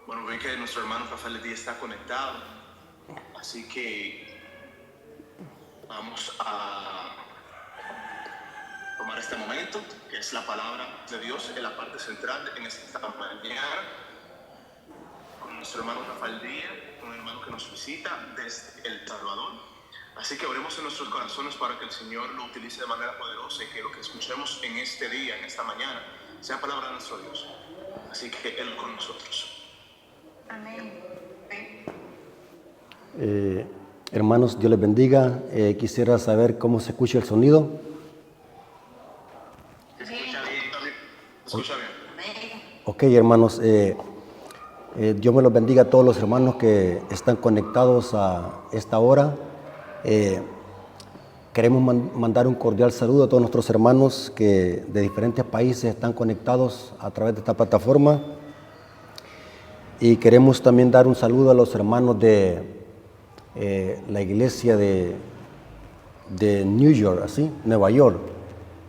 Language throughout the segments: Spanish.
Bueno, ven que nuestro hermano Rafael Díaz está conectado, así que vamos a tomar este momento, que es la palabra de Dios en la parte central en esta mañana, con nuestro hermano Rafael Díaz, un hermano que nos visita desde El Salvador. Así que oremos en nuestros corazones para que el Señor lo utilice de manera poderosa y que lo que escuchemos en este día, en esta mañana, sea palabra de nuestro Dios. Así que Él con nosotros. Amén. Hermanos, Dios les bendiga. Quisiera saber cómo se escucha el sonido. ¿Se escucha bien? ¿Se escucha bien? Ok, hermanos, Dios me los bendiga a todos los hermanos que están conectados a esta hora. Queremos mandar un cordial saludo a todos nuestros hermanos que de diferentes países están conectados a través de esta plataforma. Y queremos también dar un saludo a los hermanos de la iglesia de New York, Nueva York,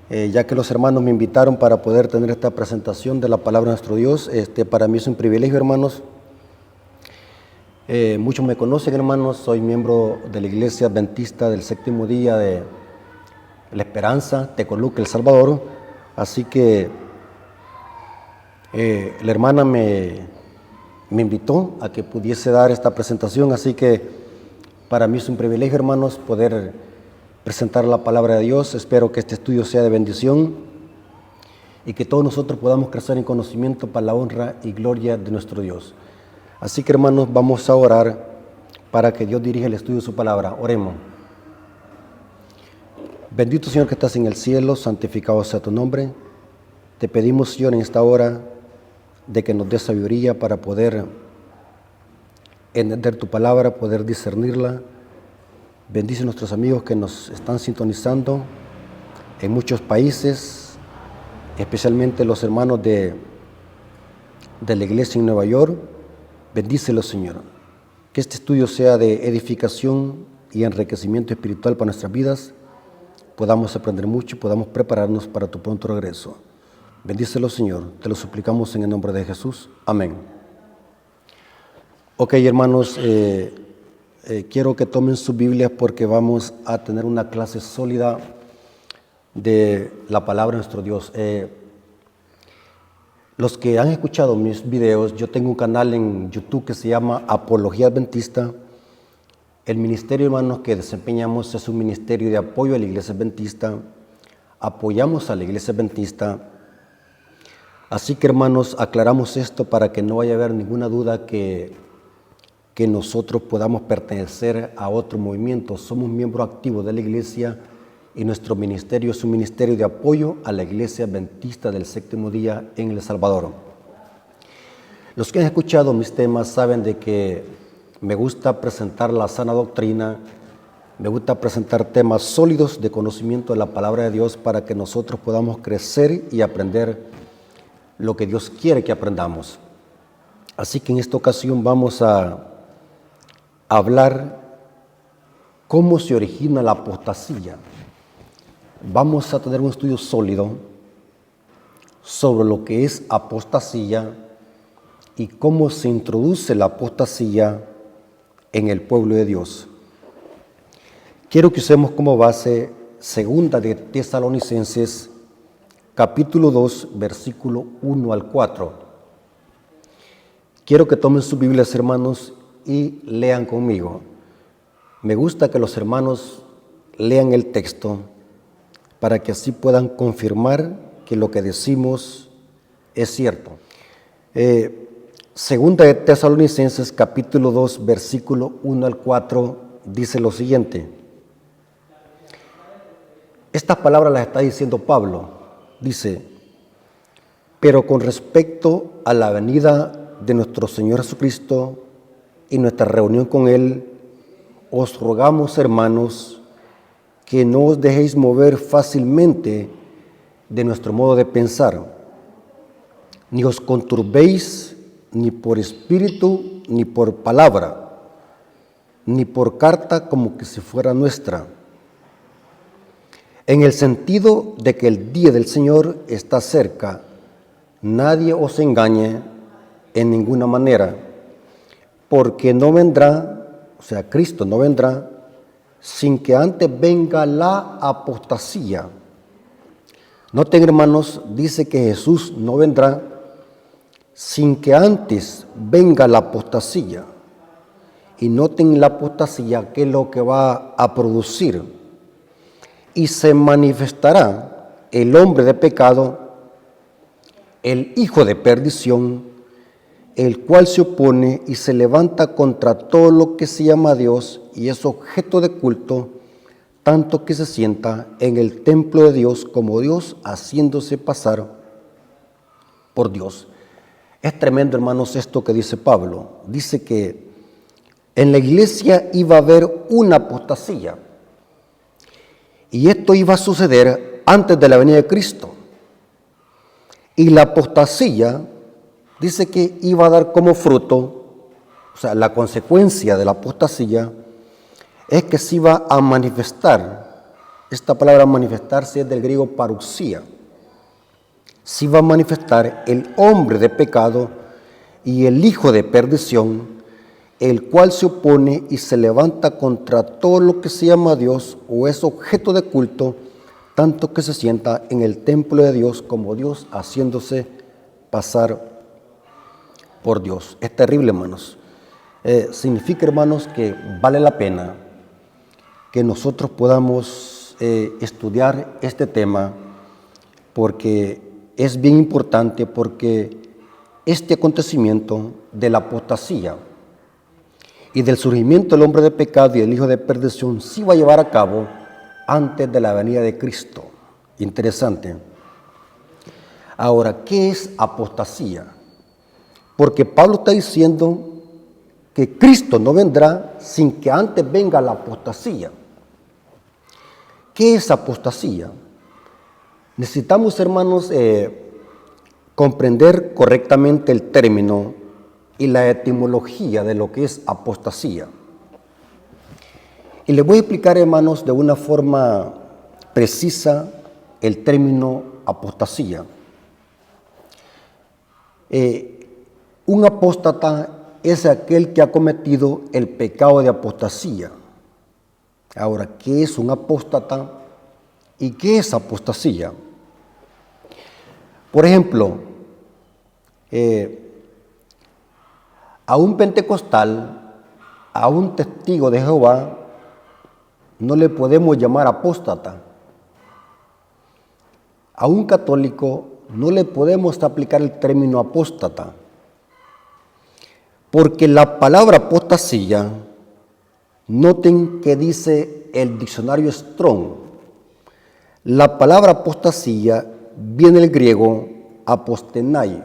ya que los hermanos me invitaron para poder tener esta presentación de la palabra de nuestro Dios. Para mí es un privilegio, hermanos. Muchos me conocen, hermanos, soy miembro de la iglesia adventista del séptimo día de La Esperanza, Tecoluca, El Salvador. Así que la hermana me invitó a que pudiese dar esta presentación, así que para mí es un privilegio, hermanos, poder presentar la palabra de Dios. Espero que este estudio sea de bendición y que todos nosotros podamos crecer en conocimiento para la honra y gloria de nuestro Dios. Así que, hermanos, vamos a orar para que Dios dirija el estudio de su palabra. Oremos. Bendito Señor que estás en el cielo, santificado sea tu nombre. Te pedimos, Señor, en esta hora de que nos dé sabiduría para poder entender tu palabra, poder discernirla. Bendice a nuestros amigos que nos están sintonizando en muchos países, especialmente los hermanos de la iglesia en Nueva York. Bendícelos, Señor. Que este estudio sea de edificación y enriquecimiento espiritual para nuestras vidas. Podamos aprender mucho y podamos prepararnos para tu pronto regreso. Bendícelos, Señor. Te lo suplicamos en el nombre de Jesús. Amén. Ok, hermanos, quiero que tomen sus Biblias porque vamos a tener una clase sólida de la palabra de nuestro Dios. Los que han escuchado mis videos, yo tengo un canal en YouTube que se llama Apología Adventista. El ministerio, hermanos, que desempeñamos es un ministerio de apoyo a la iglesia adventista. Apoyamos a la iglesia adventista. Así que, hermanos, aclaramos esto para que no vaya a haber ninguna duda que nosotros podamos pertenecer a otro movimiento. Somos miembros activos de la iglesia y nuestro ministerio es un ministerio de apoyo a la iglesia adventista del séptimo día en El Salvador. Los que han escuchado mis temas saben de que me gusta presentar la sana doctrina, me gusta presentar temas sólidos de conocimiento de la palabra de Dios para que nosotros podamos crecer y aprender lo que Dios quiere que aprendamos. Así que en esta ocasión vamos a hablar cómo se origina la apostasía. Vamos a tener un estudio sólido sobre lo que es apostasía y cómo se introduce la apostasía en el pueblo de Dios. Quiero que usemos como base 2 de Tesalonicenses, capítulo 2, versículo 1 al 4. Quiero que tomen sus Biblias, hermanos, y lean conmigo. Me gusta que los hermanos lean el texto para que así puedan confirmar que lo que decimos es cierto. Segunda de Tesalonicenses, capítulo 2, versículo 1 al 4, dice lo siguiente. Estas palabras las está diciendo Pablo. Dice: pero con respecto a la venida de nuestro Señor Jesucristo y nuestra reunión con Él, os rogamos, hermanos, que no os dejéis mover fácilmente de nuestro modo de pensar, ni os conturbéis ni por espíritu, ni por palabra, ni por carta como que si fuera nuestra, en el sentido de que el día del Señor está cerca. Nadie os engañe en ninguna manera, porque no vendrá, o sea, Cristo no vendrá sin que antes venga la apostasía. Noten, hermanos, dice que Jesús no vendrá sin que antes venga la apostasía. Y noten la apostasía, que es lo que va a producir. Y se manifestará el hombre de pecado, el hijo de perdición, el cual se opone y se levanta contra todo lo que se llama Dios y es objeto de culto, tanto que se sienta en el templo de Dios como Dios, haciéndose pasar por Dios. Es tremendo, hermanos, esto que dice Pablo. Dice que en la iglesia iba a haber una apostasía. Y esto iba a suceder antes de la venida de Cristo. Y la apostasía dice que iba a dar como fruto, o sea, la consecuencia de la apostasía es que se iba a manifestar. Esta palabra manifestarse es del griego parousia. Se iba a manifestar el hombre de pecado y el hijo de perdición, el cual se opone y se levanta contra todo lo que se llama Dios o es objeto de culto, tanto que se sienta en el templo de Dios como Dios, haciéndose pasar por Dios. Es terrible, hermanos. Significa, hermanos, que vale la pena que nosotros podamos estudiar este tema, porque es bien importante, porque este acontecimiento de la apostasía y del surgimiento del hombre de pecado y del hijo de perdición sí va a llevar a cabo antes de la venida de Cristo. Interesante. Ahora, ¿qué es apostasía? Porque Pablo está diciendo que Cristo no vendrá sin que antes venga la apostasía. ¿Qué es apostasía? Necesitamos, hermanos, comprender correctamente el término y la etimología de lo que es apostasía. Y les voy a explicar, hermanos, de una forma precisa el término apostasía. Un apóstata es aquel que ha cometido el pecado de apostasía. Ahora, ¿qué es un apóstata y qué es apostasía? Por ejemplo, a un pentecostal, a un testigo de Jehová, no le podemos llamar apóstata. A un católico no le podemos aplicar el término apóstata, porque la palabra apostasía, noten que dice el diccionario Strong, la palabra apostasía viene del griego apostenai.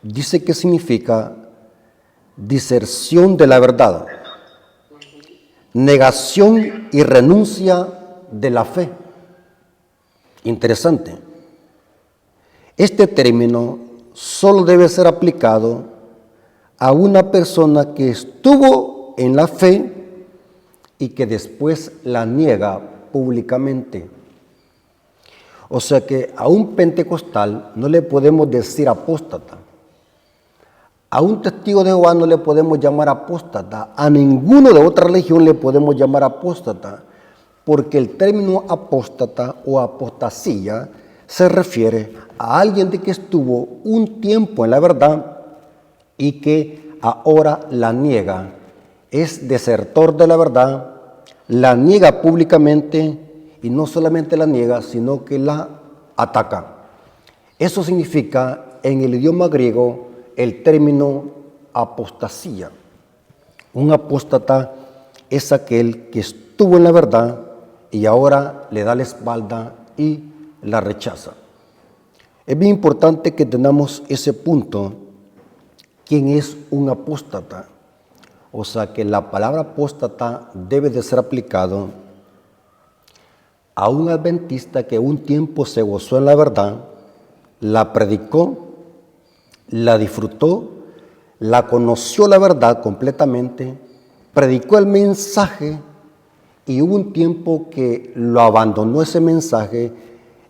Dice que significa diserción de la verdad, negación y renuncia de la fe. Interesante. Este término solo debe ser aplicado a una persona que estuvo en la fe y que después la niega públicamente. O sea que a un pentecostal no le podemos decir apóstata. A un testigo de Jehová no le podemos llamar apóstata. A ninguno de otra religión le podemos llamar apóstata, porque el término apóstata o apostasía se refiere a alguien de que estuvo un tiempo en la verdad y que ahora la niega. Es desertor de la verdad, la niega públicamente y no solamente la niega, sino que la ataca. Eso significa en el idioma griego el término apostasía. Un apóstata es aquel que estuvo en la verdad y ahora le da la espalda y la rechaza. Es bien importante que tengamos ese punto. ¿Quién es un apóstata? O sea que la palabra apóstata debe de ser aplicado a un adventista que un tiempo se gozó en la verdad, la predicó, la disfrutó, la conoció la verdad completamente, predicó el mensaje y hubo un tiempo que lo abandonó ese mensaje,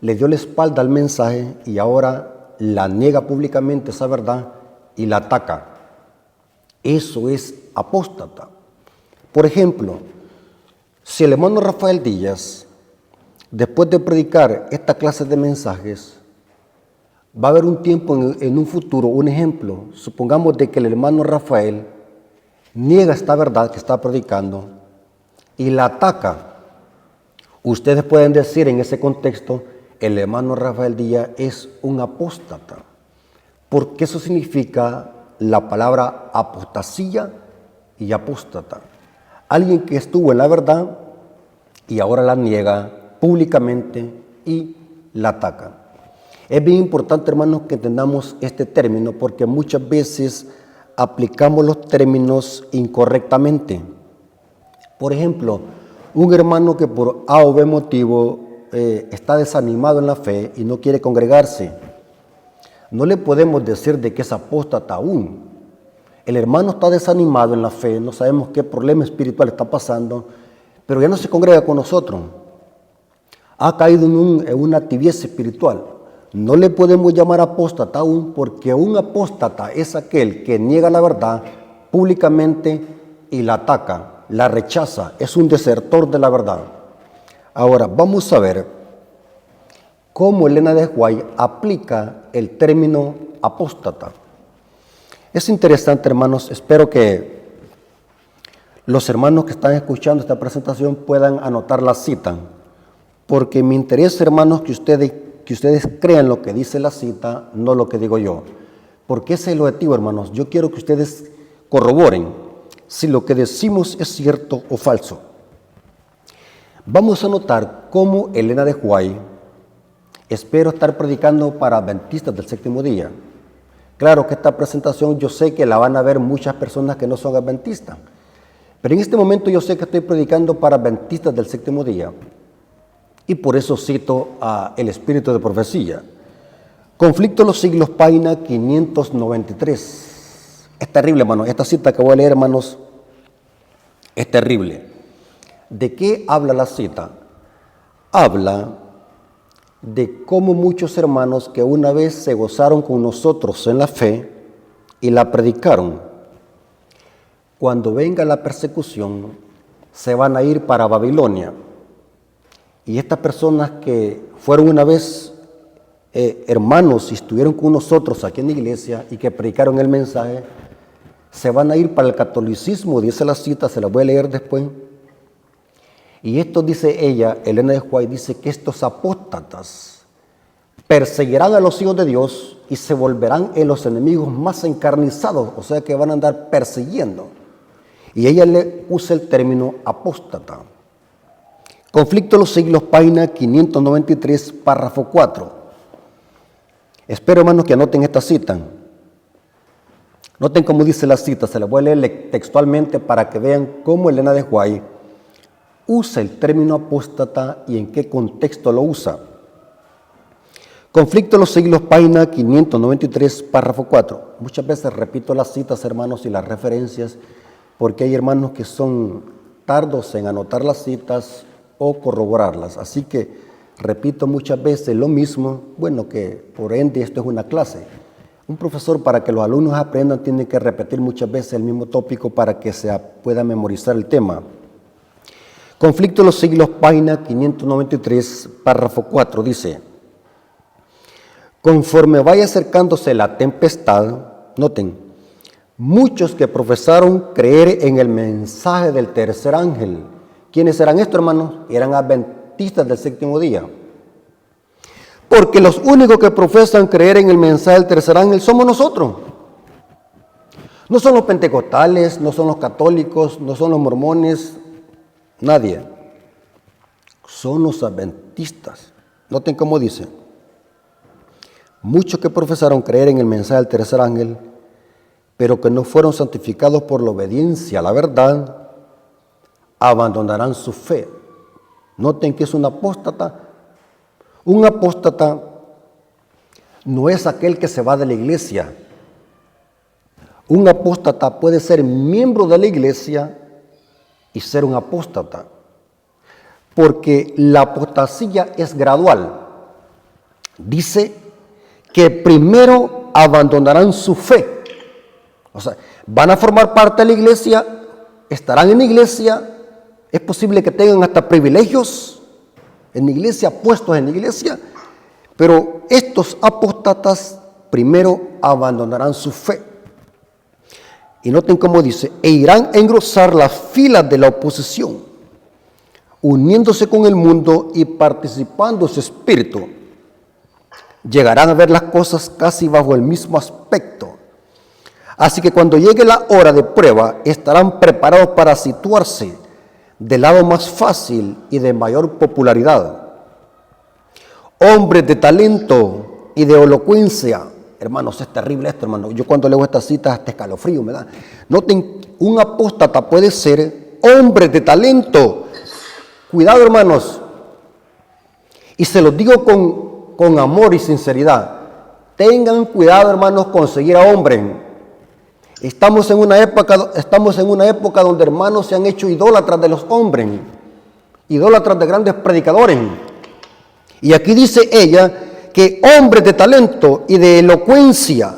le dio la espalda al mensaje y ahora la niega públicamente esa verdad y la ataca. Eso es apóstata. Por ejemplo, si el hermano Rafael Díaz, después de predicar esta clase de mensajes, va a haber un tiempo en un futuro, un ejemplo, supongamos de que el hermano Rafael niega esta verdad que está predicando y la ataca. Ustedes pueden decir en ese contexto, el hermano Rafael Díaz es un apóstata, porque eso significa la palabra apostasía y apóstata. Alguien que estuvo en la verdad y ahora la niega públicamente y la ataca. Es bien importante, hermanos, que entendamos este término porque muchas veces aplicamos los términos incorrectamente. Por ejemplo, un hermano que por A o B motivo está desanimado en la fe y no quiere congregarse, no le podemos decir de que es apóstata aún. El hermano está desanimado en la fe, no sabemos qué problema espiritual está pasando, pero ya no se congrega con nosotros. Ha caído en una tibieza espiritual. No le podemos llamar apóstata aún, porque un apóstata es aquel que niega la verdad públicamente y la ataca, la rechaza, es un desertor de la verdad. Ahora, vamos a ver cómo Elena de White aplica el término apóstata. Es interesante, hermanos, espero que los hermanos que están escuchando esta presentación puedan anotar la cita, porque me interesa, hermanos, que ustedes crean lo que dice la cita, no lo que digo yo, porque ese es el objetivo, hermanos. Yo quiero que ustedes corroboren si lo que decimos es cierto o falso. Vamos a notar cómo Elena de White, espero estar predicando para adventistas del séptimo día. Claro que esta presentación yo sé que la van a ver muchas personas que no son adventistas, pero en este momento yo sé que estoy predicando para adventistas del séptimo día y por eso cito a El Espíritu de Profecía. Conflicto de los siglos, página 593. Es terrible, hermanos, esta cita que voy a leer, hermanos, es terrible. ¿De qué habla la cita? Habla de cómo muchos hermanos que una vez se gozaron con nosotros en la fe y la predicaron, cuando venga la persecución, se van a ir para Babilonia. Y estas personas que fueron una vez hermanos y estuvieron con nosotros aquí en la iglesia y que predicaron el mensaje, se van a ir para el catolicismo, dice la cita, se la voy a leer después. Y esto dice ella, Elena de White, dice que estos apóstatas perseguirán a los hijos de Dios y se volverán en los enemigos más encarnizados, o sea que van a andar persiguiendo. Y ella le usa el término apóstata. Conflicto de los siglos, página 593, párrafo 4. Espero, hermanos, que anoten esta cita. Noten cómo dice la cita, se la voy a leer textualmente para que vean cómo Elena de White usa el término apóstata y en qué contexto lo usa. Conflicto de los siglos, página 593, párrafo 4. Muchas veces repito las citas, hermanos, y las referencias, porque hay hermanos que son tardos en anotar las citas o corroborarlas. Así que repito muchas veces lo mismo, bueno, que por ende esto es una clase. Un profesor, para que los alumnos aprendan, tiene que repetir muchas veces el mismo tópico para que se pueda memorizar el tema. Conflicto de los siglos, página 593, párrafo 4, dice: conforme vaya acercándose la tempestad, noten, muchos que profesaron creer en el mensaje del tercer ángel. ¿Quiénes eran estos, hermanos? Eran adventistas del séptimo día. Porque los únicos que profesan creer en el mensaje del tercer ángel somos nosotros. No son los pentecostales, no son los católicos, no son los mormones, nadie. Son los adventistas. Noten cómo dice: muchos que profesaron creer en el mensaje del tercer ángel, pero que no fueron santificados por la obediencia a la verdad, abandonarán su fe. Noten que es un apóstata. Un apóstata no es aquel que se va de la iglesia. Un apóstata puede ser miembro de la iglesia y ser un apóstata, porque la apostasía es gradual. Dice que primero abandonarán su fe. O sea, van a formar parte de la iglesia, estarán en la iglesia, es posible que tengan hasta privilegios en la iglesia, puestos en la iglesia, pero estos apóstatas primero abandonarán su fe. Y noten cómo dice, e irán a engrosar las filas de la oposición, uniéndose con el mundo y participando de su espíritu. Llegarán a ver las cosas casi bajo el mismo aspecto. Así que cuando llegue la hora de prueba, estarán preparados para situarse del lado más fácil y de mayor popularidad. Hombres de talento y de elocuencia. Hermanos, es terrible esto, hermano. Yo cuando leo estas citas hasta escalofrío me da. Noten, un apóstata puede ser hombre de talento. Cuidado, hermanos. Y se los digo con amor y sinceridad. Tengan cuidado, hermanos, con seguir a hombres. Estamos en una época donde, hermanos, se han hecho idólatras de los hombres, idólatras de grandes predicadores. Y aquí dice ella que hombres de talento y de elocuencia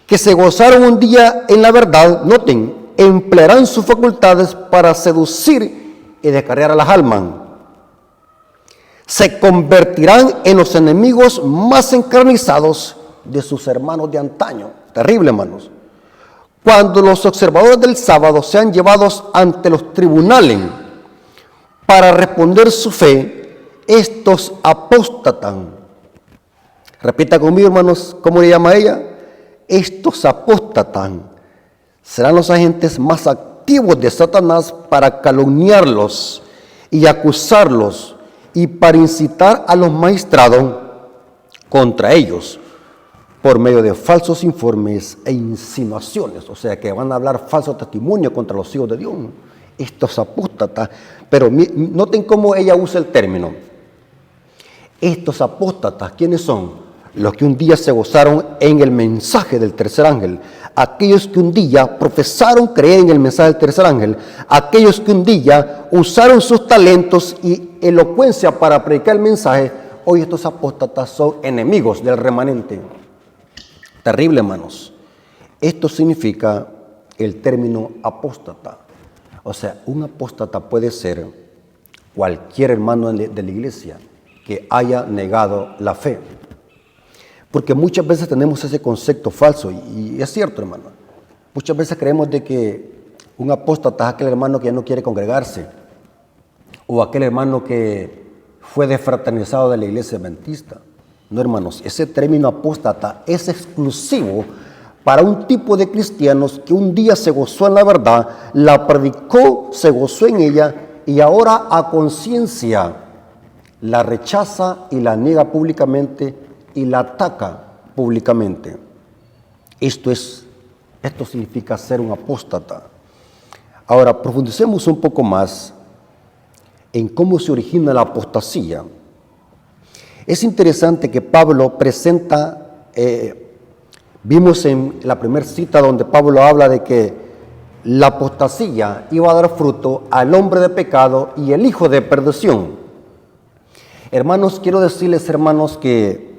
que se gozaron un día en la verdad, noten, emplearán sus facultades para seducir y descarriar a las almas. Se convertirán en los enemigos más encarnizados de sus hermanos de antaño. Terrible, hermanos. Cuando los observadores del sábado sean llevados ante los tribunales para responder su fe, estos apóstatan. Repita conmigo, hermanos, ¿cómo le llama ella? Estos apóstatan serán los agentes más activos de Satanás para calumniarlos y acusarlos y para incitar a los magistrados contra ellos por medio de falsos informes e insinuaciones, o sea que van a hablar falso testimonio contra los hijos de Dios, estos apóstatas. Pero noten cómo ella usa el término. Estos apóstatas, ¿quiénes son? Los que un día se gozaron en el mensaje del tercer ángel, aquellos que un día profesaron creer en el mensaje del tercer ángel, aquellos que un día usaron sus talentos y elocuencia para predicar el mensaje. Hoy estos apóstatas son enemigos del remanente. Terrible, hermanos. Esto significa el término apóstata. O sea, un apóstata puede ser cualquier hermano de la iglesia que haya negado la fe. Porque muchas veces tenemos ese concepto falso, y es cierto, hermano. Muchas veces creemos de que un apóstata es aquel hermano que ya no quiere congregarse, o aquel hermano que fue desfraternizado de la iglesia adventista. No, hermanos, ese término apóstata es exclusivo para un tipo de cristianos que un día se gozó en la verdad, la predicó, se gozó en ella y ahora a conciencia la rechaza y la niega públicamente y la ataca públicamente. Esto significa ser un apóstata. Ahora, profundicemos un poco más en cómo se origina la apostasía. Es interesante que Pablo presenta, vimos en la primera cita donde Pablo habla de que la apostasía iba a dar fruto al hombre de pecado y el hijo de perdición. Hermanos, quiero decirles, hermanos, que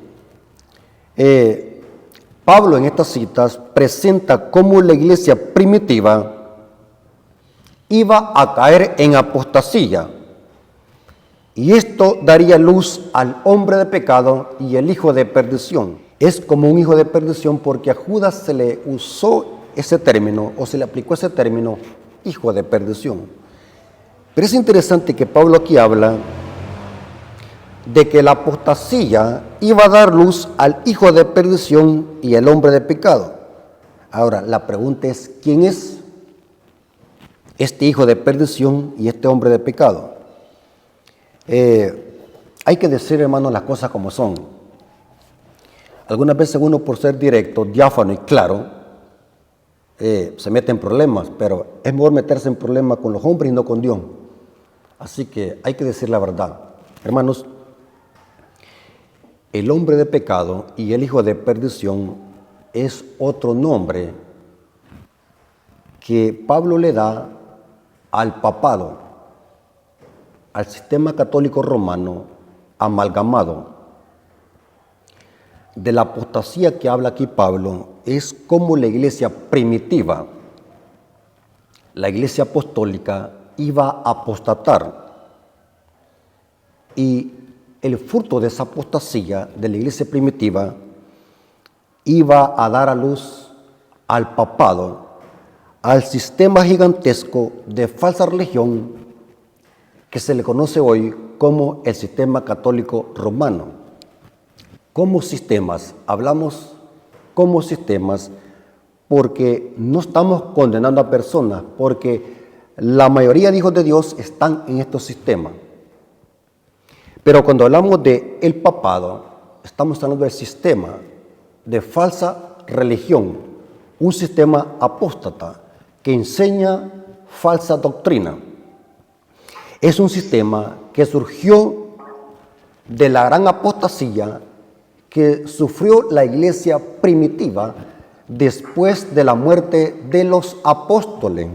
Pablo en estas citas presenta cómo la iglesia primitiva iba a caer en apostasía. Y esto daría luz al hombre de pecado y el hijo de perdición. Es como un hijo de perdición porque a Judas se le usó ese término, o se le aplicó ese término, hijo de perdición. Pero es interesante que Pablo aquí habla de que la apostasía iba a dar luz al hijo de perdición y el hombre de pecado. Ahora, la pregunta es, ¿quién es este hijo de perdición y este hombre de pecado? Hay que decir, hermanos, las cosas como son. Algunas veces uno, por ser directo, diáfano y claro, se mete en problemas, pero es mejor meterse en problemas con los hombres y no con Dios. Así que hay que decir la verdad. Hermanos, el hombre de pecado y el hijo de perdición es otro nombre que Pablo le da al papado, al sistema católico romano amalgamado. De la apostasía que habla aquí Pablo es cómo la iglesia primitiva, la iglesia apostólica, iba a apostatar. Y el fruto de esa apostasía de la iglesia primitiva iba a dar a luz al papado, al sistema gigantesco de falsa religión que se le conoce hoy como el sistema católico romano. Como sistemas, hablamos como sistemas porque no estamos condenando a personas, porque la mayoría de hijos de Dios están en estos sistemas. Pero cuando hablamos de el papado, estamos hablando del sistema de falsa religión, un sistema apóstata que enseña falsa doctrina. Es un sistema que surgió de la gran apostasía que sufrió la iglesia primitiva después de la muerte de los apóstoles.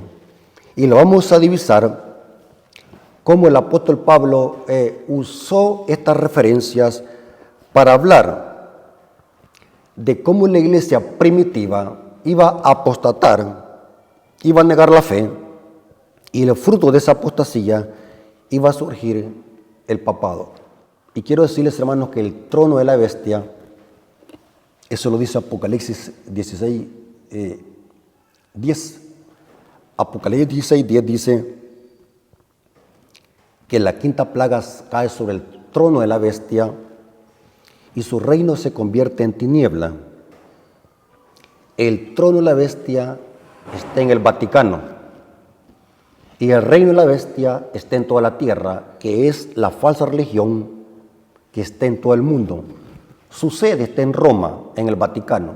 Y lo vamos a divisar cómo el apóstol Pablo usó estas referencias para hablar de cómo la iglesia primitiva iba a apostatar, iba a negar la fe, y el fruto de esa apostasía iba a surgir el papado. Y quiero decirles, hermanos, que el trono de la bestia, eso lo dice Apocalipsis 16, 10. Apocalipsis 16, 10 dice que la quinta plaga cae sobre el trono de la bestia y su reino se convierte en tiniebla. El trono de la bestia está en el Vaticano y el reino de la bestia está en toda la tierra, que es la falsa religión que está en todo el mundo. Su sede está en Roma, en el Vaticano.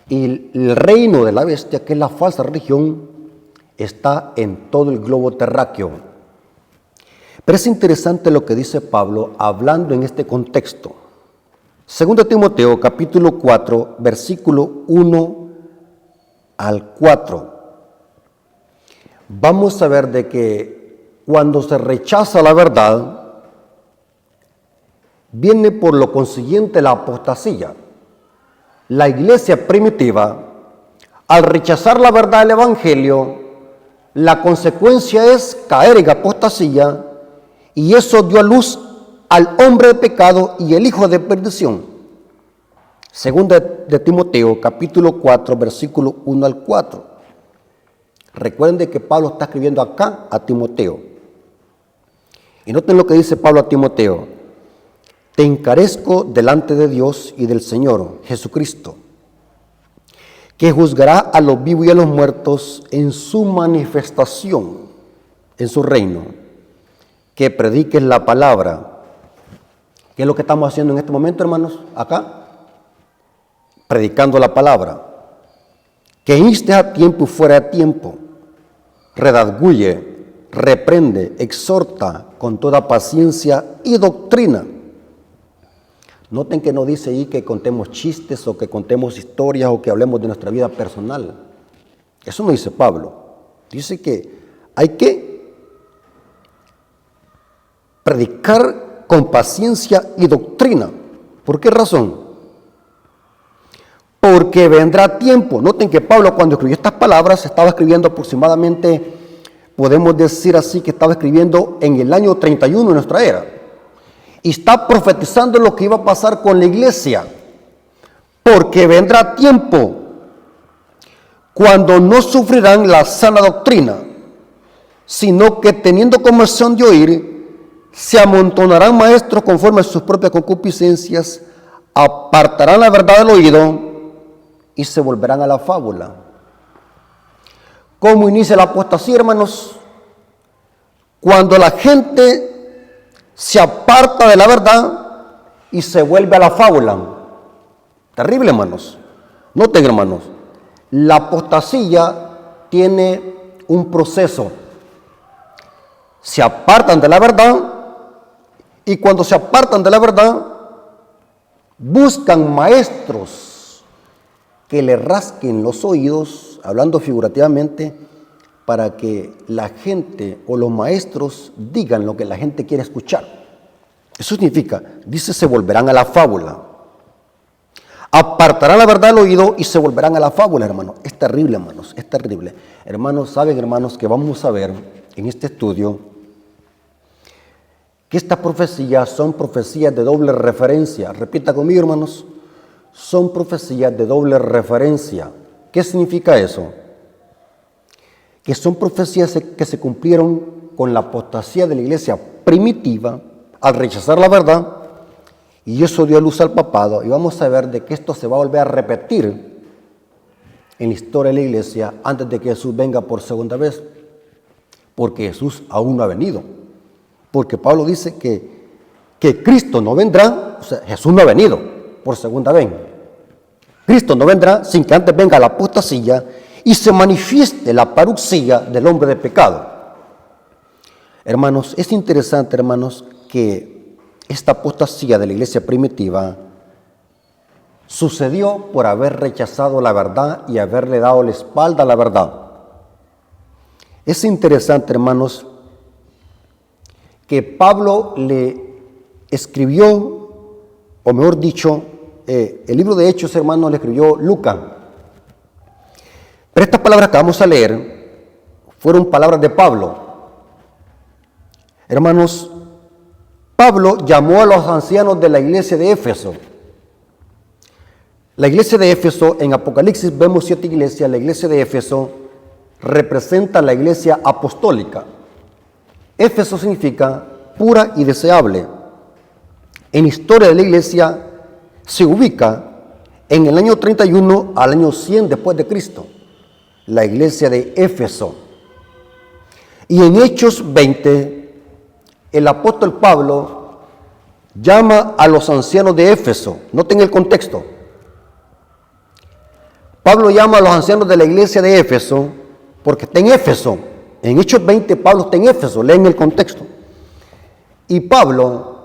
Y el reino de la bestia, que es la falsa religión, está en todo el globo terráqueo. Pero es interesante lo que dice Pablo hablando en este contexto. 2 Timoteo capítulo 4, versículo 1 al 4. Vamos a ver de que cuando se rechaza la verdad, viene por lo consiguiente la apostasía. La iglesia primitiva, al rechazar la verdad del evangelio, la consecuencia es caer en apostasía, y eso dio a luz al hombre de pecado y el hijo de perdición. Segunda de Timoteo, capítulo 4, versículo 1 al 4. Recuerden de que Pablo está escribiendo acá a Timoteo. Y noten lo que dice Pablo a Timoteo. Te encarezco delante de Dios y del Señor Jesucristo, que juzgará a los vivos y a los muertos en su manifestación, en su reino, que prediques la palabra. ¿Qué es lo que estamos haciendo en este momento, hermanos? Acá, predicando la palabra. Que instes a tiempo y fuera de tiempo, redarguye, reprende, exhorta con toda paciencia y doctrina. Noten que no dice ahí que contemos chistes o que contemos historias o que hablemos de nuestra vida personal. Eso no dice Pablo. Dice que hay que predicar con paciencia y doctrina. ¿Por qué razón? Porque vendrá tiempo. Noten que Pablo, cuando escribió estas palabras, estaba escribiendo aproximadamente, podemos decir así, que estaba escribiendo en el año 31 de nuestra era. Y está profetizando lo que iba a pasar con la iglesia, porque vendrá tiempo cuando no sufrirán la sana doctrina, sino que teniendo conversión de oír, se amontonarán maestros conforme a sus propias concupiscencias, apartarán la verdad del oído y se volverán a la fábula. ¿Cómo inicia la apostasía, hermanos? Cuando la gente se aparta de la verdad y se vuelve a la fábula. Terrible, hermanos. Noten, hermanos, la apostasía tiene un proceso. Se apartan de la verdad y cuando se apartan de la verdad, buscan maestros que le rasquen los oídos, hablando figurativamente, para que la gente o los maestros digan lo que la gente quiere escuchar. Eso significa, dice, se volverán a la fábula. Apartarán la verdad del oído y se volverán a la fábula, hermanos. Es terrible, hermanos, es terrible. Hermanos, saben, hermanos, que vamos a ver en este estudio que estas profecías son profecías de doble referencia. Repita conmigo, hermanos. Son profecías de doble referencia. ¿Qué significa eso? Que son profecías que se cumplieron con la apostasía de la iglesia primitiva al rechazar la verdad, y eso dio luz al papado. Y vamos a ver de que esto se va a volver a repetir en la historia de la iglesia antes de que Jesús venga por segunda vez, porque Jesús aún no ha venido. Porque Pablo dice que Cristo no vendrá, o sea, Jesús no ha venido por segunda vez. Cristo no vendrá sin que antes venga la apostasía y se manifieste la paruxía del hombre de pecado. Hermanos, es interesante, hermanos, que esta apostasía de la iglesia primitiva sucedió por haber rechazado la verdad y haberle dado la espalda a la verdad. Es interesante, hermanos, que Pablo le escribió, o mejor dicho, el libro de Hechos, hermanos, le escribió Lucas. Pero estas palabras que vamos a leer fueron palabras de Pablo. Hermanos, Pablo llamó a los ancianos de la iglesia de Éfeso. La iglesia de Éfeso, en Apocalipsis vemos 7 iglesias. La iglesia de Éfeso representa la iglesia apostólica. Éfeso significa pura y deseable. En la historia de la iglesia se ubica en el año 31 al año 100 después de Cristo, la iglesia de Éfeso. Y en Hechos 20, el apóstol Pablo llama a los ancianos de Éfeso. Noten el contexto. Pablo llama a los ancianos de la iglesia de Éfeso porque está en Éfeso. En Hechos 20, Pablo está en Éfeso. Leen el contexto. Y Pablo,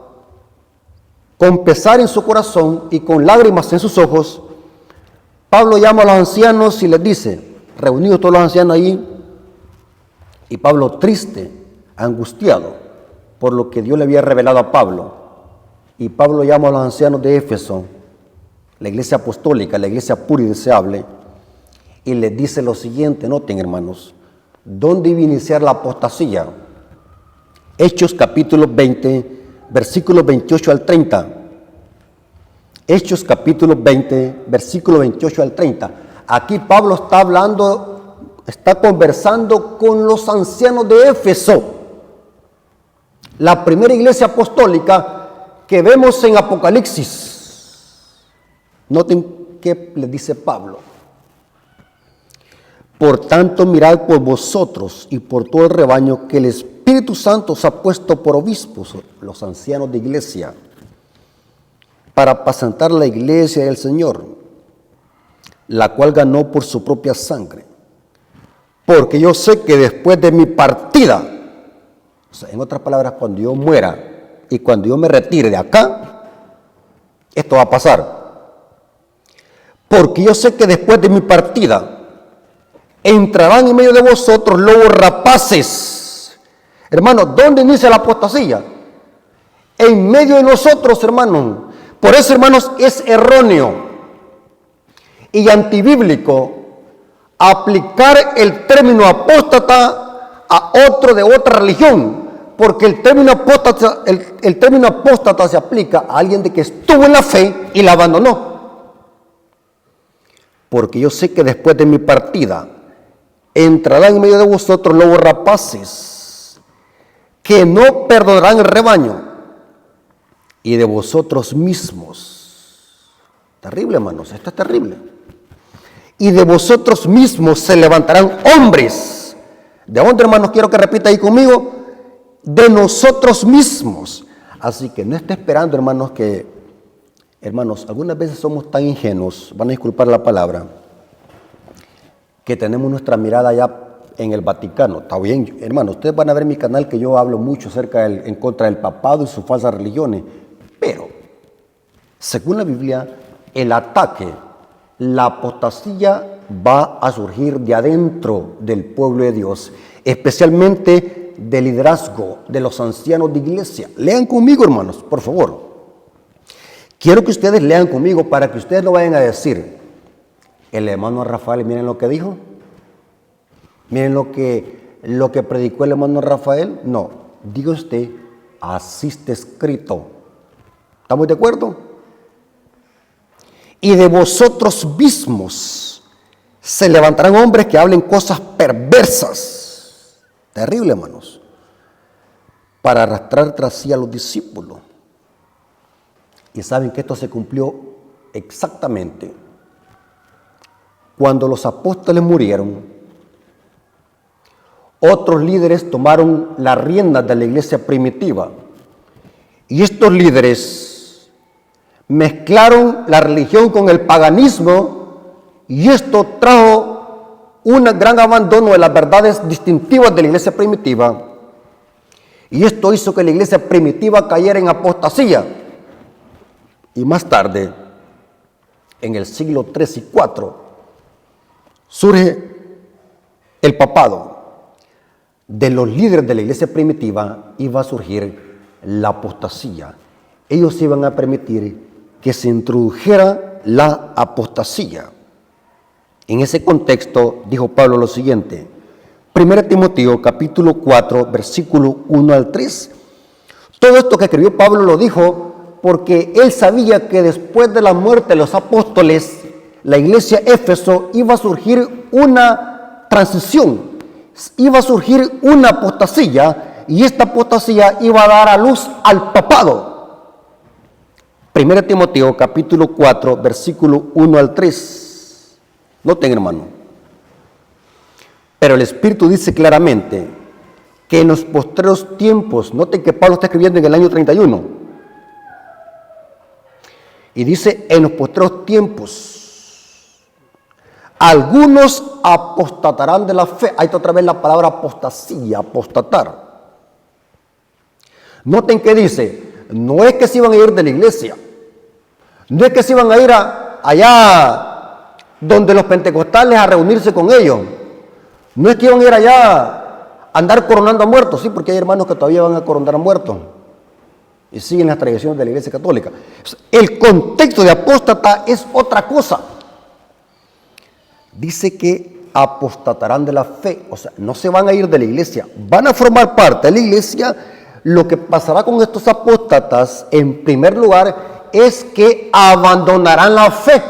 con pesar en su corazón y con lágrimas en sus ojos, Pablo llama a los ancianos y les dice, reunidos todos los ancianos ahí, y Pablo triste, angustiado por lo que Dios le había revelado a Pablo. Y Pablo llama a los ancianos de Éfeso, la iglesia apostólica, la iglesia pura y deseable, y les dice lo siguiente. Noten, hermanos, ¿dónde iba a iniciar la apostasía? Hechos capítulo 20, versículos 28 al 30. Hechos capítulo 20, versículo 28 al 30. Aquí Pablo está hablando, está conversando con los ancianos de Éfeso, la primera iglesia apostólica que vemos en Apocalipsis. Noten qué le dice Pablo. Por tanto, mirad por vosotros y por todo el rebaño que el Espíritu Santo os ha puesto por obispos, los ancianos de iglesia, para apacentar la iglesia del Señor, la cual ganó por su propia sangre. Porque yo sé que después de mi partida, o sea, en otras palabras, cuando yo muera y cuando yo me retire de acá, esto va a pasar. Porque yo sé que después de mi partida entrarán en medio de vosotros lobos rapaces. Hermanos, ¿dónde inicia la apostasía? En medio de nosotros, hermanos. Por eso, hermanos, es erróneo y antibíblico aplicar el término apóstata a otro de otra religión, porque el término apóstata se aplica a alguien de que estuvo en la fe y la abandonó. Porque yo sé que después de mi partida entrarán en medio de vosotros lobos rapaces, que no perdonarán el rebaño, y de vosotros mismos. Terrible, hermanos, esto es terrible. Y de vosotros mismos se levantarán hombres. ¿De dónde, hermanos? Quiero que repita ahí conmigo. De nosotros mismos. Así que no esté esperando, hermanos, que, hermanos, algunas veces somos tan ingenuos, van a disculpar la palabra, que tenemos nuestra mirada ya en el Vaticano. Está bien, hermanos, ustedes van a ver en mi canal que yo hablo mucho en contra del papado y sus falsas religiones. Pero, según la Biblia, el ataque, la apostasía va a surgir de adentro del pueblo de Dios, especialmente del liderazgo de los ancianos de iglesia. Lean conmigo, hermanos, por favor. Quiero que ustedes lean conmigo para que ustedes no vayan a decir, el hermano Rafael, miren lo que dijo, miren lo que predicó el hermano Rafael. No, diga usted, así está escrito. ¿Estamos de acuerdo? Y de vosotros mismos se levantarán hombres que hablen cosas perversas. Terrible, hermanos. Para arrastrar tras sí a los discípulos. Y saben que esto se cumplió exactamente cuando los apóstoles murieron. Otros líderes tomaron las riendas de la iglesia primitiva. Y estos líderes mezclaron la religión con el paganismo, y esto trajo un gran abandono de las verdades distintivas de la iglesia primitiva. Y esto hizo que la iglesia primitiva cayera en apostasía. Y más tarde, en el siglo III y IV, surge el papado. De los líderes de la iglesia primitiva iba a surgir la apostasía. Ellos iban a permitir que se introdujera la apostasía. En ese contexto dijo Pablo lo siguiente, 1 Timoteo capítulo 4, versículo 1 al 3. Todo esto que escribió Pablo lo dijo porque él sabía que después de la muerte de los apóstoles, la iglesia Éfeso iba a surgir una transición, iba a surgir una apostasía, y esta apostasía iba a dar a luz al papado. 1 Timoteo capítulo 4, versículo 1 al 3. Noten, hermano. Pero el Espíritu dice claramente que en los postreros tiempos, noten que Pablo está escribiendo en el año 31, y dice, en los postreros tiempos, algunos apostatarán de la fe. Ahí está otra vez la palabra apostasía, apostatar. Noten que dice, no es que se iban a ir de la iglesia, no es que se iban a ir allá donde los pentecostales a reunirse con ellos, no es que iban a ir allá a andar coronando a muertos, sí, porque hay hermanos que todavía van a coronar a muertos y siguen las tradiciones de la iglesia católica. El contexto de apóstata es otra cosa. Dice que apostatarán de la fe, o sea, no se van a ir de la iglesia, van a formar parte de la iglesia. Lo que pasará con estos apóstatas, en primer lugar, es que abandonarán la fe.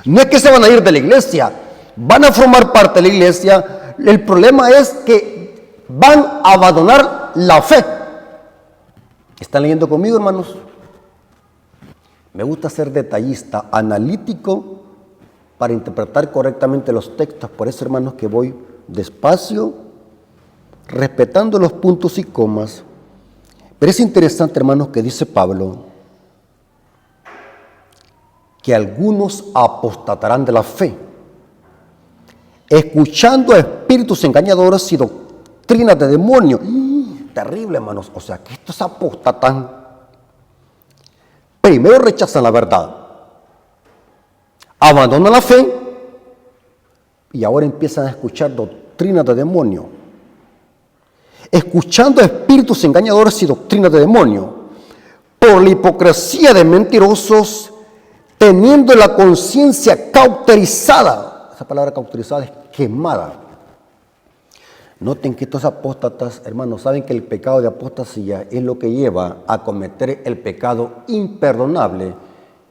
No es que se van a ir de la iglesia, van a formar parte de la iglesia. El problema es que van a abandonar la fe. ¿Están leyendo conmigo, hermanos? Me gusta ser detallista, analítico, para interpretar correctamente los textos. Por eso, hermanos, que voy despacio, respetando los puntos y comas. Pero es interesante, hermanos, que dice Pablo que algunos apostatarán de la fe, escuchando a espíritus engañadores y doctrinas de demonios. Terrible, hermanos. O sea, que estos apóstatas primero rechazan la verdad, abandonan la fe y ahora empiezan a escuchar doctrinas de demonios. Escuchando a espíritus engañadores y doctrinas de demonios, por la hipocresía de mentirosos, teniendo la conciencia cauterizada. Esa palabra cauterizada es quemada. Noten que estos apóstatas, hermanos, saben que el pecado de apostasía es lo que lleva a cometer el pecado imperdonable,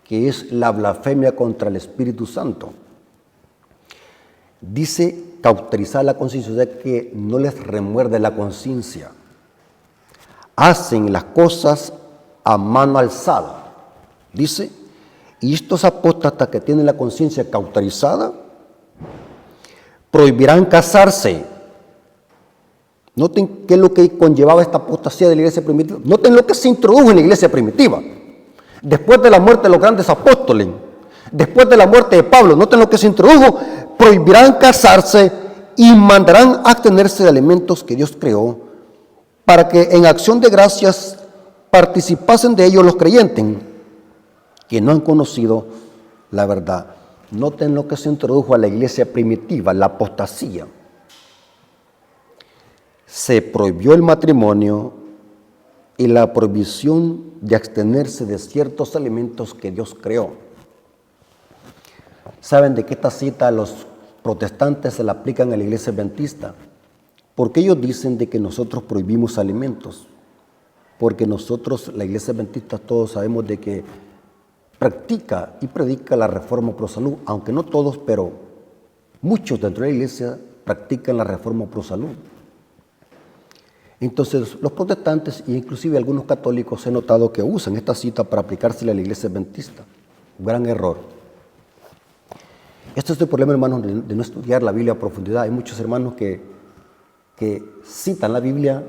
que es la blasfemia contra el Espíritu Santo. Dice cauterizar la conciencia, o sea que no les remuerde la conciencia. Hacen las cosas a mano alzada, dice, y estos apóstatas que tienen la conciencia cauterizada prohibirán casarse. Noten qué es lo que conllevaba esta apostasía de la iglesia primitiva. Noten lo que se introdujo en la iglesia primitiva. Después de la muerte de los grandes apóstoles, después de la muerte de Pablo, noten lo que se introdujo. Prohibirán casarse y mandarán abstenerse de alimentos que Dios creó, para que en acción de gracias participasen de ellos los creyentes que no han conocido la verdad. Noten lo que se introdujo a la iglesia primitiva, la apostasía. Se prohibió el matrimonio y la prohibición de abstenerse de ciertos alimentos que Dios creó. ¿Saben de qué esta cita a los protestantes se la aplican a la iglesia adventista? Porque ellos dicen de que nosotros prohibimos alimentos. Porque nosotros, la iglesia adventista, todos sabemos de que practica y predica la reforma pro salud, aunque no todos, pero muchos dentro de la iglesia practican la reforma pro salud. Entonces, los protestantes e inclusive algunos católicos he notado que usan esta cita para aplicársela a la iglesia adventista. Un gran error. Este es el problema, hermanos, de no estudiar la Biblia a profundidad. Hay muchos hermanos que citan la Biblia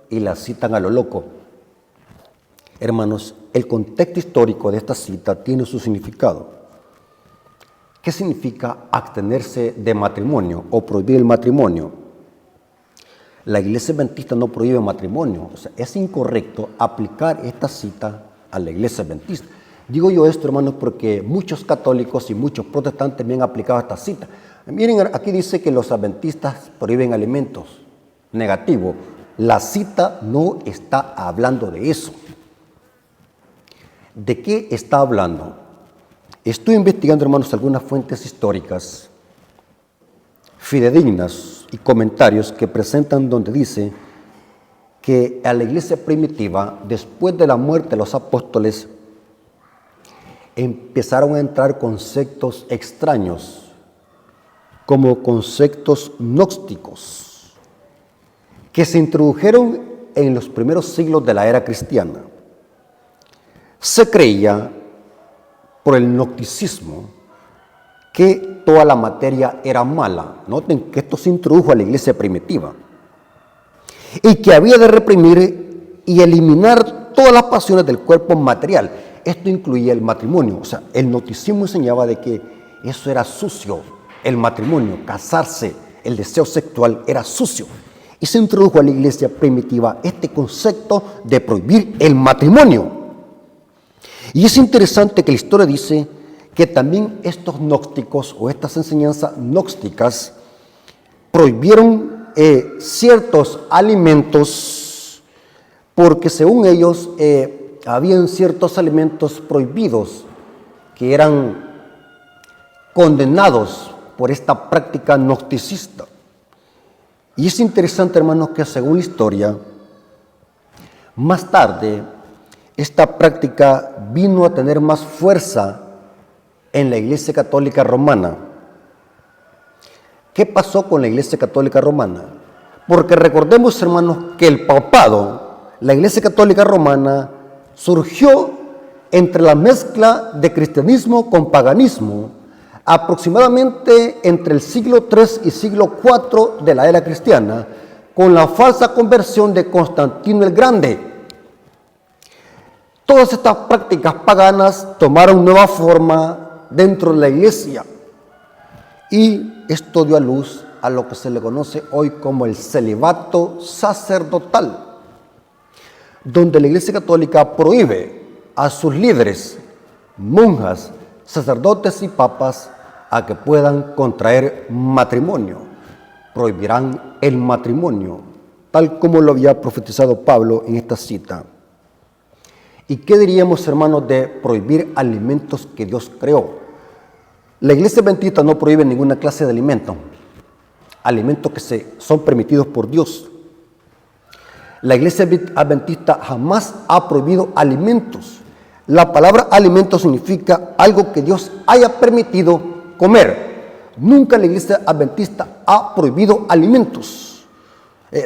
y la citan a lo loco. Hermanos, el contexto histórico de esta cita tiene su significado. ¿Qué significa abstenerse de matrimonio o prohibir el matrimonio? La iglesia adventista no prohíbe matrimonio. O sea, es incorrecto aplicar esta cita a la iglesia adventista. Digo yo esto, hermanos, porque muchos católicos y muchos protestantes me han aplicado esta cita. Miren, aquí dice que los adventistas prohíben alimentos. Negativo. La cita no está hablando de eso. ¿De qué está hablando? Estoy investigando, hermanos, algunas fuentes históricas fidedignas y comentarios que presentan donde dice que a la iglesia primitiva, después de la muerte de los apóstoles, empezaron a entrar conceptos extraños, como conceptos gnósticos, que se introdujeron en los primeros siglos de la era cristiana. Se creía, por el gnosticismo, que toda la materia era mala. Noten que esto se introdujo a la iglesia primitiva. Y que había de reprimir y eliminar todas las pasiones del cuerpo material. Esto incluía el matrimonio. O sea, el gnosticismo enseñaba de que eso era sucio. El matrimonio, casarse, el deseo sexual era sucio. Y se introdujo a la iglesia primitiva este concepto de prohibir el matrimonio. Y es interesante que la historia dice que también estos gnósticos o estas enseñanzas gnósticas prohibieron ciertos alimentos porque según ellos habían ciertos alimentos prohibidos que eran condenados por esta práctica gnosticista. Y es interesante, hermanos, que según la historia, más tarde esta práctica vino a tener más fuerza en la Iglesia Católica Romana. ¿Qué pasó con la Iglesia Católica Romana? Porque recordemos, hermanos, que el papado, la Iglesia Católica Romana, surgió entre la mezcla de cristianismo con paganismo, aproximadamente entre el siglo III y siglo IV de la era cristiana, con la falsa conversión de Constantino el Grande. Todas estas prácticas paganas tomaron nueva forma dentro de la iglesia y esto dio a luz a lo que se le conoce hoy como el celibato sacerdotal, donde la Iglesia Católica prohíbe a sus líderes, monjas, sacerdotes y papas a que puedan contraer matrimonio. Prohibirán el matrimonio, tal como lo había profetizado Pablo en esta cita. ¿Y qué diríamos, hermanos, de prohibir alimentos que Dios creó? La iglesia adventista no prohíbe ninguna clase de alimento, alimentos que son permitidos por Dios. La iglesia adventista jamás ha prohibido alimentos. La palabra alimento significa algo que Dios haya permitido comer. Nunca la iglesia adventista ha prohibido alimentos.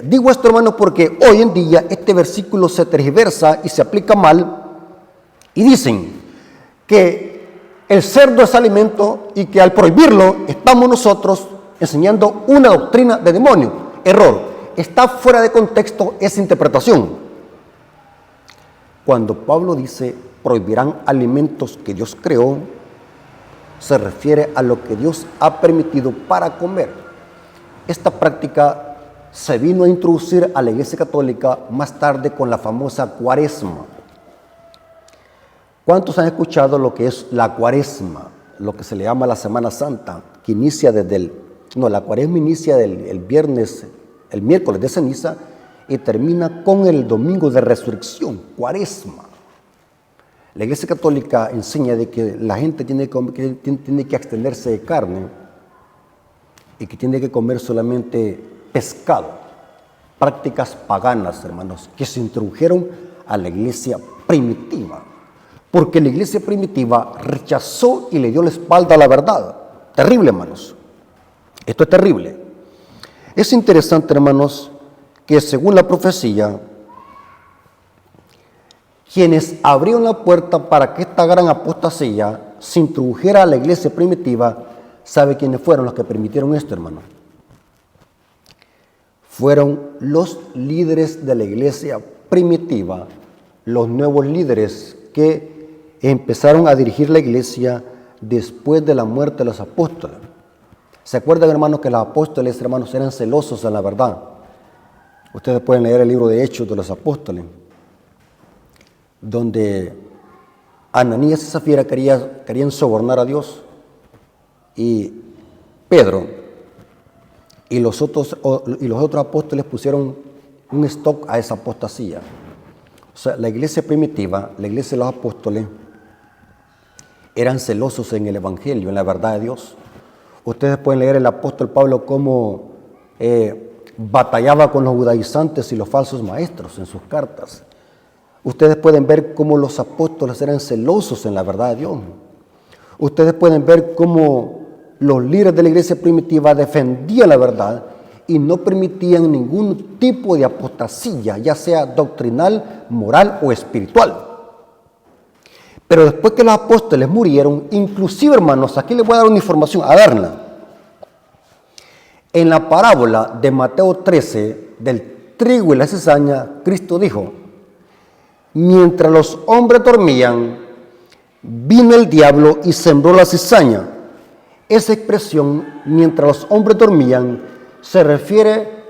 Digo esto, hermano, porque hoy en día este versículo se tergiversa y se aplica mal y dicen que el cerdo es alimento y que al prohibirlo estamos nosotros enseñando una doctrina de demonio. Error. Está fuera de contexto esa interpretación. Cuando Pablo dice prohibirán alimentos que Dios creó, se refiere a lo que Dios ha permitido para comer. Esta práctica se vino a introducir a la Iglesia Católica más tarde con la famosa Cuaresma. ¿Cuántos han escuchado lo que es la Cuaresma? Lo que se le llama la Semana Santa, que inicia la Cuaresma inicia el miércoles de ceniza y termina con el domingo de resurrección, Cuaresma. La Iglesia Católica enseña de que la gente tiene que abstenerse de carne y que tiene que comer solamente pescado. Prácticas paganas, hermanos, que se introdujeron a la iglesia primitiva. Porque la iglesia primitiva rechazó y le dio la espalda a la verdad. Terrible, hermanos. Esto es terrible. Es interesante, hermanos, que según la profecía, quienes abrieron la puerta para que esta gran apostasía se introdujera a la iglesia primitiva, ¿sabe quiénes fueron los que permitieron esto, hermano? Fueron los líderes de la iglesia primitiva, los nuevos líderes que empezaron a dirigir la iglesia después de la muerte de los apóstoles. ¿Se acuerdan, hermanos, que los apóstoles, hermanos, eran celosos en la verdad? Ustedes pueden leer el libro de Hechos de los Apóstoles, donde Ananías y Zafira querían sobornar a Dios, y Pedro y los otros apóstoles pusieron un stop a esa apostasía. O sea, la iglesia primitiva, la iglesia de los apóstoles, eran celosos en el evangelio, en la verdad de Dios. Ustedes pueden leer el apóstol Pablo cómo batallaba con los judaizantes y los falsos maestros en sus cartas. Ustedes pueden ver cómo los apóstoles eran celosos en la verdad de Dios. Ustedes pueden ver cómo los líderes de la iglesia primitiva defendían la verdad y no permitían ningún tipo de apostasía, ya sea doctrinal, moral o espiritual. Pero después que los apóstoles murieron, inclusive, hermanos, aquí les voy a dar una información, a verla. En la parábola de Mateo 13, del trigo y la cizaña, Cristo dijo: mientras los hombres dormían, vino el diablo y sembró la cizaña. Esa expresión, mientras los hombres dormían, se refiere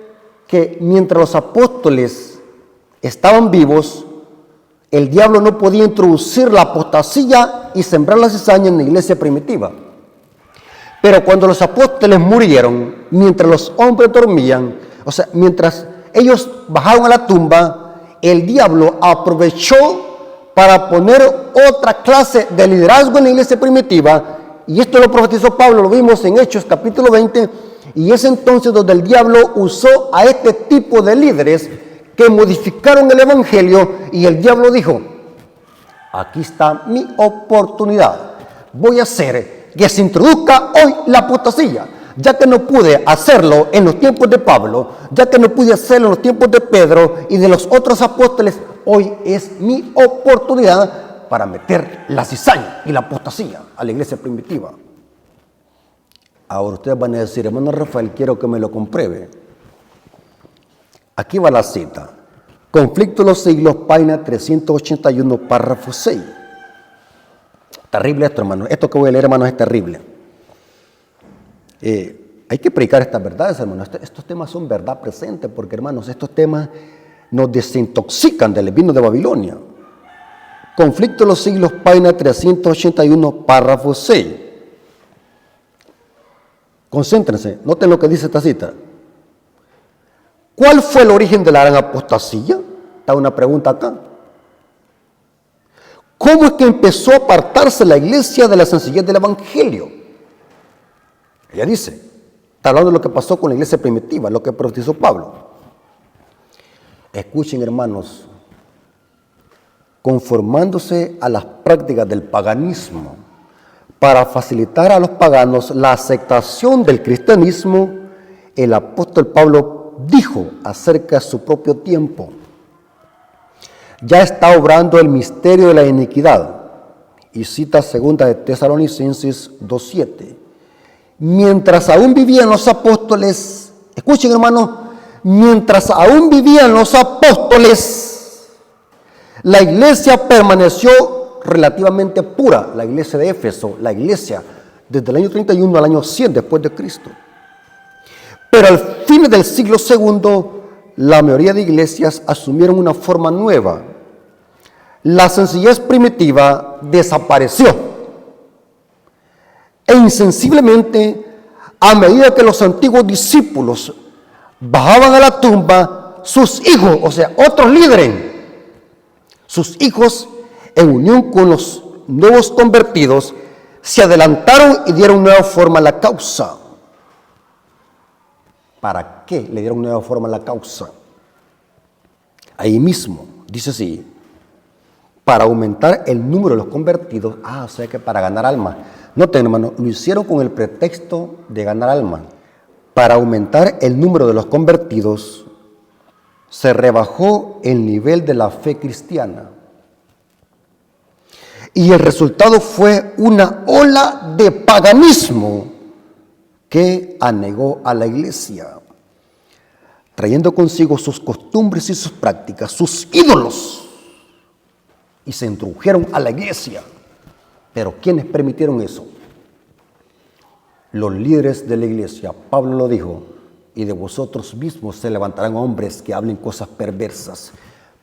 que mientras los apóstoles estaban vivos, el diablo no podía introducir la apostasía y sembrar la cizaña en la iglesia primitiva. Pero cuando los apóstoles murieron, mientras los hombres dormían, o sea, mientras ellos bajaron a la tumba, el diablo aprovechó para poner otra clase de liderazgo en la iglesia primitiva. Y esto lo profetizó Pablo, lo vimos en Hechos capítulo 20, y es entonces donde el diablo usó a este tipo de líderes que modificaron el evangelio, y el diablo dijo: aquí está mi oportunidad, voy a hacer que se introduzca hoy la apostasía, ya que no pude hacerlo en los tiempos de Pablo, ya que no pude hacerlo en los tiempos de Pedro y de los otros apóstoles, hoy es mi oportunidad para meter la cizaña y la apostasía a la iglesia primitiva. Ahora ustedes van a decir: hermano Rafael, quiero que me lo compruebe. Aquí va la cita. Conflicto de los siglos, página 381, párrafo 6. Terrible esto, hermano. Esto que voy a leer, hermano, es terrible. Hay que predicar estas verdades, hermano. Estos temas son verdad presente, porque, hermanos, estos temas nos desintoxican del vino de Babilonia. Conflicto de los siglos, página 381, párrafo 6. Concéntrense, noten lo que dice esta cita. ¿Cuál fue el origen de la gran apostasía? Está una pregunta acá. ¿Cómo es que empezó a apartarse la iglesia de la sencillez del evangelio? Ella dice, está hablando de lo que pasó con la iglesia primitiva, lo que profetizó Pablo. Escuchen, hermanos, conformándose a las prácticas del paganismo para facilitar a los paganos la aceptación del cristianismo, el apóstol Pablo dijo acerca de su propio tiempo: ya está obrando el misterio de la iniquidad. Y cita 2 de Tesalonicenses 2:7. Mientras aún vivían los apóstoles, escuchen, hermanos, mientras aún vivían los apóstoles, la iglesia permaneció relativamente pura, la iglesia de Éfeso, la iglesia desde el año 31 al año 100 después de Cristo. Pero al fin del siglo II, la mayoría de iglesias asumieron una forma nueva. La sencillez primitiva desapareció. E insensiblemente, a medida que los antiguos discípulos bajaban a la tumba, sus hijos, o sea, otros líderes, sus hijos, en unión con los nuevos convertidos, se adelantaron y dieron nueva forma a la causa. ¿Para qué le dieron nueva forma a la causa? Ahí mismo, dice así, para aumentar el número de los convertidos, o sea que para ganar almas. Noten, hermano, lo hicieron con el pretexto de ganar almas. Para aumentar el número de los convertidos, se rebajó el nivel de la fe cristiana. Y el resultado fue una ola de paganismo que anegó a la iglesia, trayendo consigo sus costumbres y sus prácticas, sus ídolos, y se introdujeron a la iglesia. Pero ¿quiénes permitieron eso? Los líderes de la iglesia. Pablo lo dijo, y de vosotros mismos se levantarán hombres que hablen cosas perversas,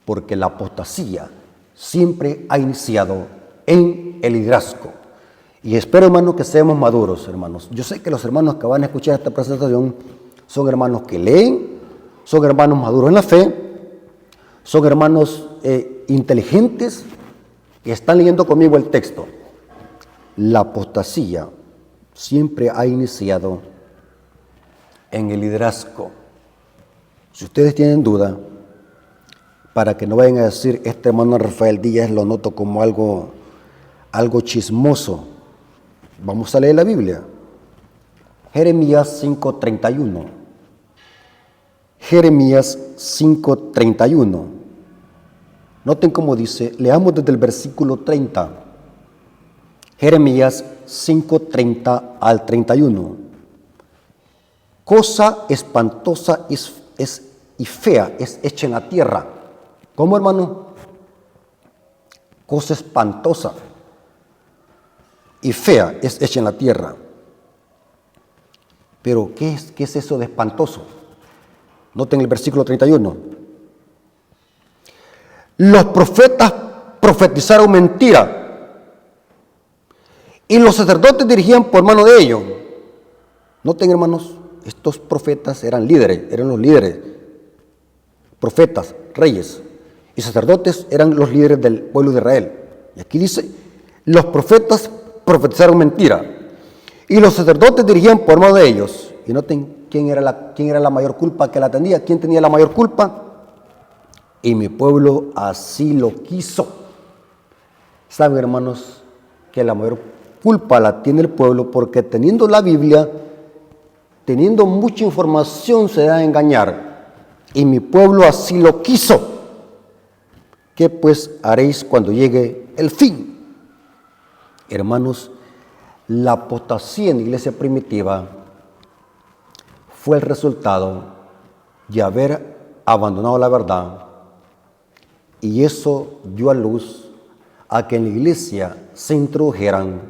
porque la apostasía siempre ha iniciado en el liderazgo. Y espero, hermanos, que seamos maduros, hermanos. Yo sé que los hermanos que van a escuchar esta presentación son hermanos que leen, son hermanos maduros en la fe, son hermanos inteligentes y están leyendo conmigo el texto. La apostasía siempre ha iniciado en el liderazgo. Si ustedes tienen duda, para que no vayan a decir, este hermano Rafael Díaz lo noto como algo chismoso, vamos a leer la Biblia. Jeremías 5:31. Jeremías 5:31. Noten cómo dice, leamos desde el versículo 30. Jeremías 5:30 al 31. Cosa espantosa y fea es hecha en la tierra. ¿Cómo, hermano? Cosa espantosa y fea es hecha en la tierra. Pero, ¿qué es eso de espantoso? Noten el versículo 31. Los profetas profetizaron mentira, y los sacerdotes dirigían por mano de ellos. Noten, hermanos, estos profetas eran los líderes, profetas, reyes, y sacerdotes eran los líderes del pueblo de Israel. Y aquí dice, los profetas profetizaron mentira, y los sacerdotes dirigían por mano de ellos. Y noten quién era la mayor culpa que la tenía. ¿Quién tenía la mayor culpa? Y mi pueblo así lo quiso. Saben, hermanos, que la mayor culpa la tiene el pueblo porque teniendo la Biblia, teniendo mucha información, se da a engañar. Y mi pueblo así lo quiso. ¿Qué pues haréis cuando llegue el fin? Hermanos, la apostasía en la iglesia primitiva fue el resultado de haber abandonado la verdad, y eso dio a luz a que en la iglesia se introdujeran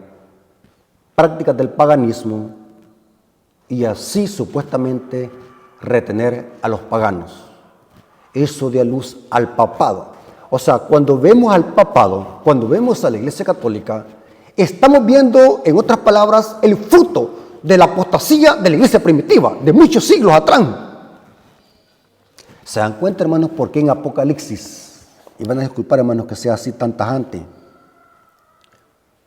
prácticas del paganismo y así supuestamente retener a los paganos. Eso dio a luz al papado. O sea, cuando vemos al papado, cuando vemos a la iglesia católica, estamos viendo, en otras palabras, el fruto de la apostasía de la iglesia primitiva, de muchos siglos atrás. ¿Se dan cuenta, hermanos, por qué en Apocalipsis, y van a disculpar, hermanos, que sea así tan tajante,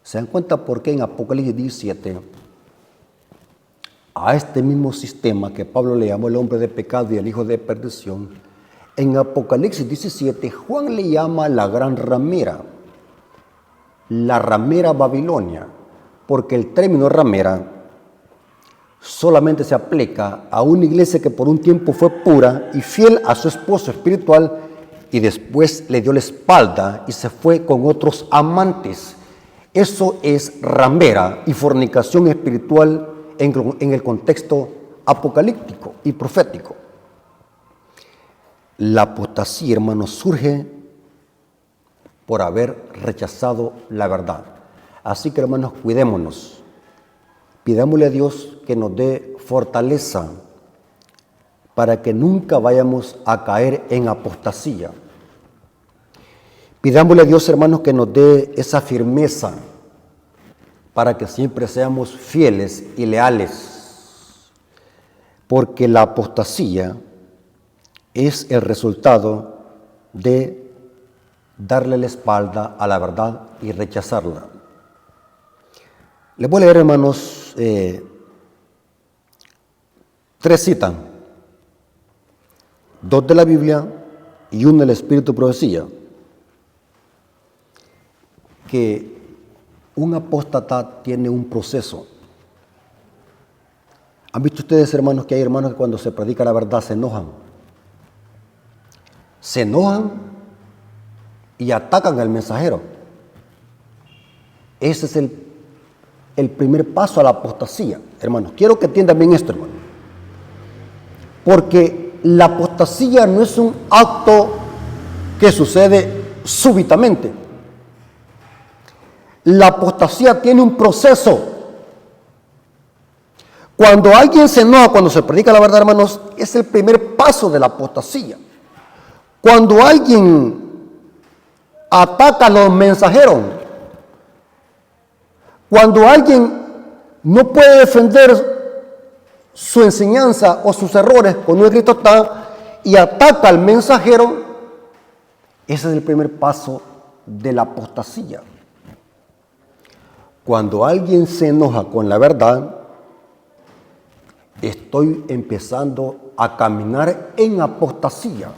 se dan cuenta por qué en Apocalipsis 17, a este mismo sistema que Pablo le llamó el hombre de pecado y el hijo de perdición, en Apocalipsis 17, Juan le llama la gran ramera, la ramera Babilonia, porque el término ramera solamente se aplica a una iglesia que por un tiempo fue pura y fiel a su esposo espiritual y después le dio la espalda y se fue con otros amantes. Eso es ramera y fornicación espiritual en el contexto apocalíptico y profético. La apostasía, hermanos, surge por haber rechazado la verdad. Así que, hermanos, cuidémonos. Pidámosle a Dios que nos dé fortaleza para que nunca vayamos a caer en apostasía. Pidámosle a Dios, hermanos, que nos dé esa firmeza para que siempre seamos fieles y leales. Porque la apostasía es el resultado de darle la espalda a la verdad y rechazarla. Les voy a leer, hermanos, 3 citas, 2 de la Biblia y 1 del Espíritu de Profecía, que un apóstata tiene un proceso. ¿Han visto ustedes, hermanos, que hay hermanos que cuando se predica la verdad se enojan? Se enojan y atacan al mensajero. Ese es el primer paso a la apostasía, hermanos. Quiero que entiendan bien esto, hermanos. Porque la apostasía no es un acto que sucede súbitamente. La apostasía tiene un proceso. Cuando alguien se enoja, cuando se predica la verdad, hermanos, es el primer paso de la apostasía. Cuando alguien ataca a los mensajeros, cuando alguien no puede defender su enseñanza o sus errores cuando escrito está y ataca al mensajero, ese es el primer paso de la apostasía. Cuando alguien se enoja con la verdad, estoy empezando a caminar en apostasía.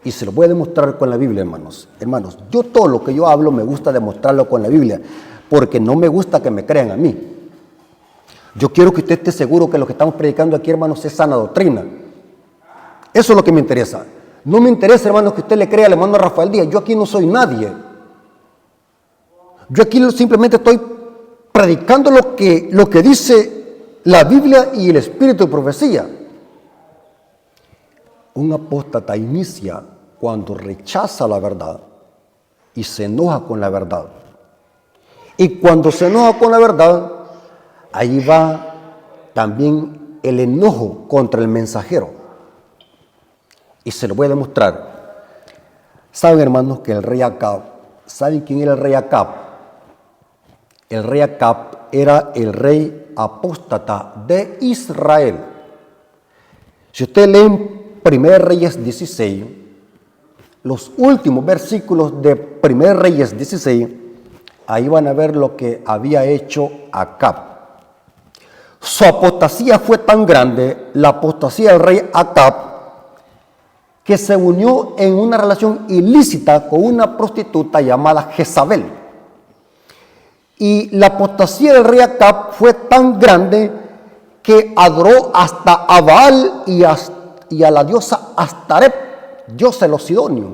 Y se lo voy a demostrar con la Biblia, hermanos. Hermanos, yo todo lo que yo hablo me gusta demostrarlo con la Biblia, porque no me gusta que me crean a mí. Yo quiero que usted esté seguro que lo que estamos predicando aquí, hermanos, es sana doctrina. Eso es lo que me interesa. No me interesa, hermanos, que usted le crea al hermano Rafael Díaz. Yo aquí no soy nadie. Yo aquí simplemente estoy predicando lo que dice la Biblia y el Espíritu de Profecía. Un apóstata inicia cuando rechaza la verdad y se enoja con la verdad. Y cuando se enoja con la verdad, ahí va también el enojo contra el mensajero. Y se lo voy a demostrar. Saben, hermanos, que el rey Acab, ¿saben quién era el rey Acab? El rey Acab era el rey apóstata de Israel. Si usted lee 1 Reyes 16, los últimos versículos de 1 Reyes 16, ahí van a ver lo que había hecho Acab. Su apostasía fue tan grande, la apostasía del rey Acab, que se unió en una relación ilícita con una prostituta llamada Jezabel. Y la apostasía del rey Acab fue tan grande que adoró hasta a Baal y a la diosa Astarep, diosa de los sidonios.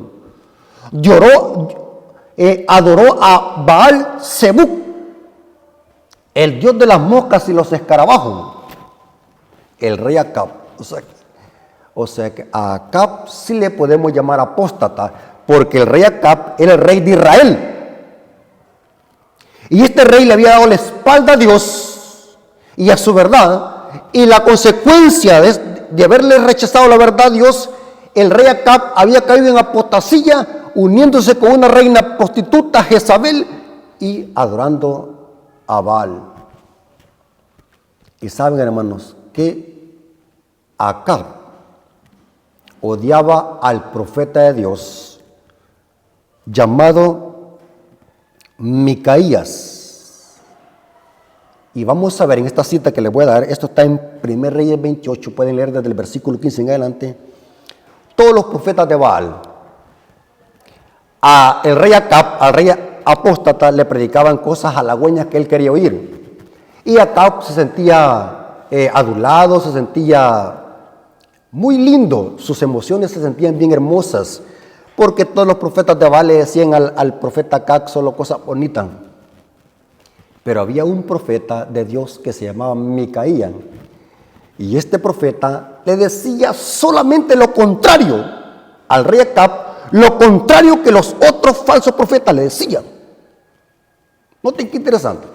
Adoró a Baal Zebub, el dios de las moscas y los escarabajos. El rey Acab. O sea que a Acab sí le podemos llamar apóstata, porque el rey Acab era el rey de Israel. Y este rey le había dado la espalda a Dios y a su verdad, y la consecuencia de haberle rechazado la verdad a Dios, el rey Acab había caído en apostasía, uniéndose con una reina prostituta, Jezabel, y adorando a Baal. Y saben, hermanos, que Acab odiaba al profeta de Dios llamado Micaías. Y vamos a ver en esta cita que les voy a dar, esto está en 1 Reyes 28, pueden leer desde el versículo 15 en adelante. Todos los profetas de Baal, al rey Acab, al rey apóstata, le predicaban cosas halagüeñas que él quería oír. Y Acab se sentía adulado, se sentía muy lindo, sus emociones se sentían bien hermosas, porque todos los profetas de Baal le decían al profeta Acab solo cosas bonitas. Pero había un profeta de Dios que se llamaba Micaías, y este profeta le decía solamente lo contrario al rey Acab, lo contrario que los otros falsos profetas le decían. Noten qué interesante.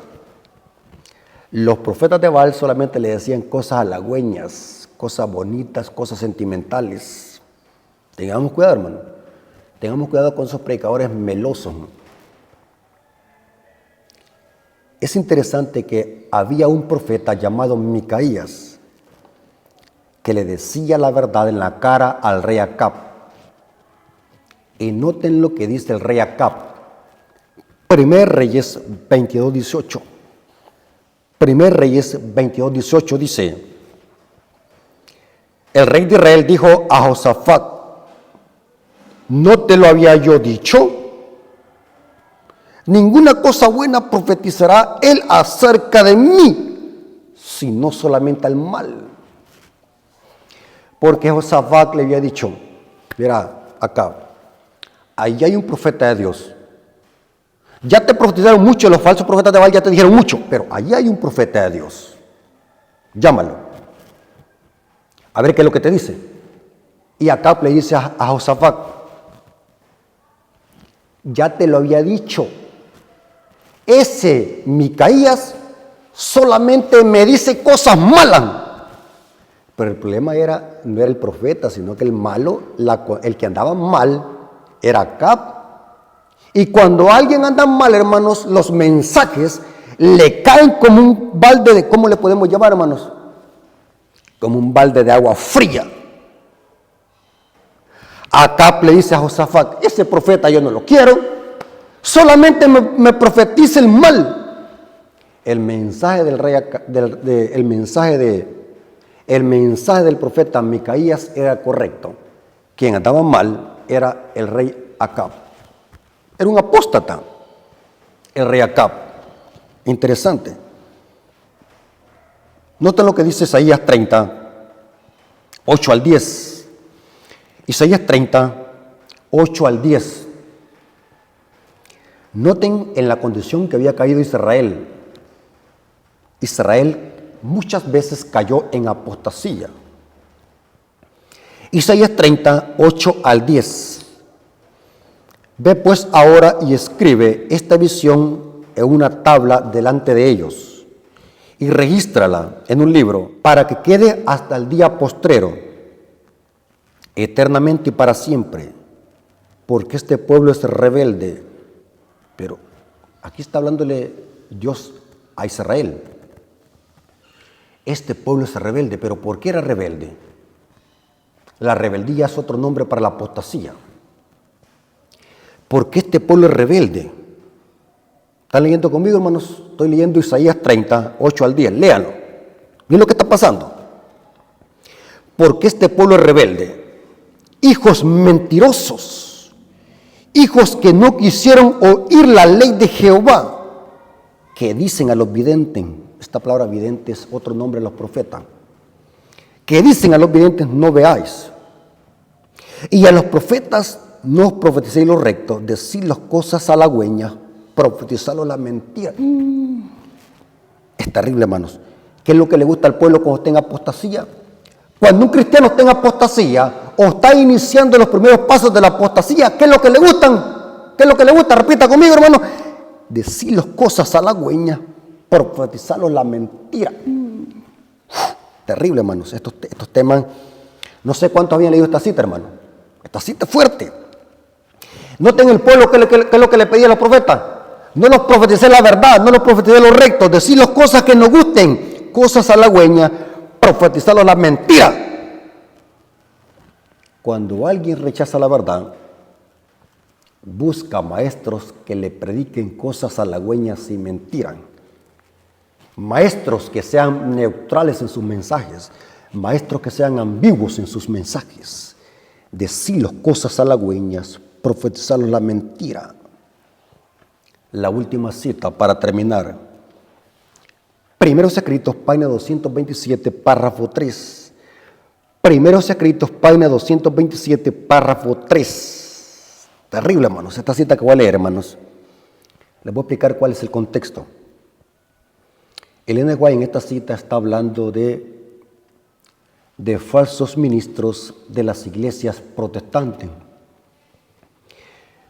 Los profetas de Baal solamente le decían cosas halagüeñas, cosas bonitas, cosas sentimentales. Tengamos cuidado, hermano. Tengamos cuidado con esos predicadores melosos. Es interesante que había un profeta llamado Micaías, que le decía la verdad en la cara al rey Acab. Y noten lo que dice el rey Acab. 1 Reyes 22:18. 1 Reyes 22:18 dice: el rey de Israel dijo a Josafat: ¿no te lo había yo dicho? Ninguna cosa buena profetizará él acerca de mí, sino solamente al mal. Porque Josafat le había dicho: mira, acá, ahí hay un profeta de Dios. Ya te profetizaron mucho, los falsos profetas de Baal ya te dijeron mucho, pero allí hay un profeta de Dios. Llámalo. A ver qué es lo que te dice. Y Acab le dice a Josafat: ya te lo había dicho. Ese Micaías solamente me dice cosas malas. Pero el problema no era el profeta, sino que el malo, el que andaba mal, era Acab. Y cuando alguien anda mal, hermanos, los mensajes le caen como un balde de, ¿cómo le podemos llamar, hermanos? Como un balde de agua fría. Acab le dice a Josafat: ese profeta yo no lo quiero, solamente me profetiza el mal. El mensaje del rey, el mensaje del profeta Micaías era correcto. Quien andaba mal era el rey Acab. Era un apóstata, el rey Acab. Interesante. Noten lo que dice Isaías 30, 8 al 10. Isaías 30, 8 al 10. Noten en la condición que había caído Israel. Israel muchas veces cayó en apostasía. Isaías 30, 8 al 10. Ve pues ahora y escribe esta visión en una tabla delante de ellos y regístrala en un libro para que quede hasta el día postrero, eternamente y para siempre, porque este pueblo es rebelde. Pero aquí está hablándole Dios a Israel. Este pueblo es rebelde, pero ¿por qué era rebelde? La rebeldía es otro nombre para la apostasía. Porque este pueblo es rebelde. ¿Están leyendo conmigo, hermanos? Estoy leyendo Isaías 30, 8 al 10. Léanlo. Miren lo que está pasando. Porque este pueblo es rebelde. Hijos mentirosos. Hijos que no quisieron oír la ley de Jehová. Que dicen a los videntes. Esta palabra vidente es otro nombre de los profetas. Que dicen a los videntes: no veáis. Y a los profetas: no os profeticéis lo recto, decid las cosas halagüeñas, profetizarlo la mentira. Es terrible, hermanos. ¿Qué es lo que le gusta al pueblo cuando está en apostasía? Cuando un cristiano está en apostasía o está iniciando los primeros pasos de la apostasía, ¿qué es lo que le gustan? ¿Qué es lo que le gusta? Repita conmigo, hermano. Decir las cosas halagüeñas, profetizarlo la mentira. Terrible, hermanos. Estos temas, no sé cuántos habían leído esta cita, hermano. Esta cita es fuerte. Noten el pueblo, ¿qué es lo que le pedía a los profetas? No los profeticé la verdad, no los profeticé lo recto, decir las cosas que nos gusten, cosas halagüeñas, profetizarlo la mentira. Cuando alguien rechaza la verdad, busca maestros que le prediquen cosas halagüeñas y mentiras. Maestros que sean neutrales en sus mensajes, maestros que sean ambiguos en sus mensajes. Decir las cosas halagüeñas, profetizarlos la mentira. La última cita para terminar. Primeros Escritos, página 227, párrafo 3. Primeros Escritos, página 227, párrafo 3. Terrible, hermanos, esta cita que voy a leer, hermanos. Les voy a explicar cuál es el contexto. Elena White en esta cita está hablando de falsos ministros de las iglesias protestantes.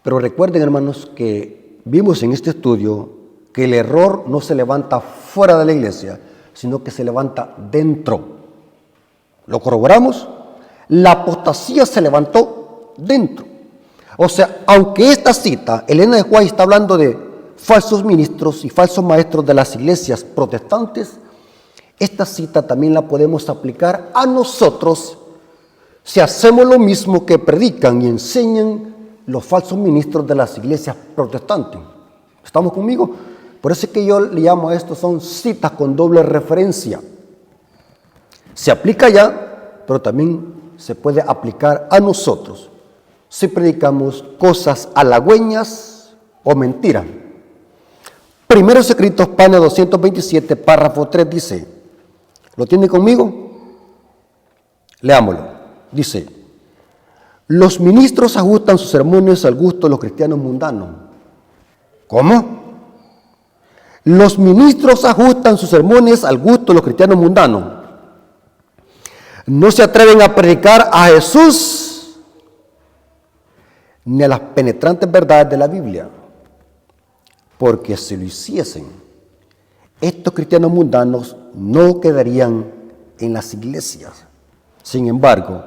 Pero recuerden, hermanos, que vimos en este estudio que el error no se levanta fuera de la iglesia, sino que se levanta dentro. ¿Lo corroboramos? La apostasía se levantó dentro. O sea, aunque esta cita, Elena de White está hablando de falsos ministros y falsos maestros de las iglesias protestantes, Esta cita también la podemos aplicar a nosotros si hacemos lo mismo que predican y enseñan los falsos ministros de las iglesias protestantes. ¿Estamos conmigo? Por eso es que yo le llamo a esto, son citas con doble referencia. Se aplica ya, pero también se puede aplicar a nosotros si predicamos cosas halagüeñas o mentiras. Primeros Escritos, página 227, párrafo 3 dice, ¿lo tiene conmigo? Leámoslo. Dice, los ministros ajustan sus sermones al gusto de los cristianos mundanos. ¿Cómo? Los ministros ajustan sus sermones al gusto de los cristianos mundanos. No se atreven a predicar a Jesús ni a las penetrantes verdades de la Biblia, porque si lo hiciesen, estos cristianos mundanos no quedarían en las iglesias. Sin embargo,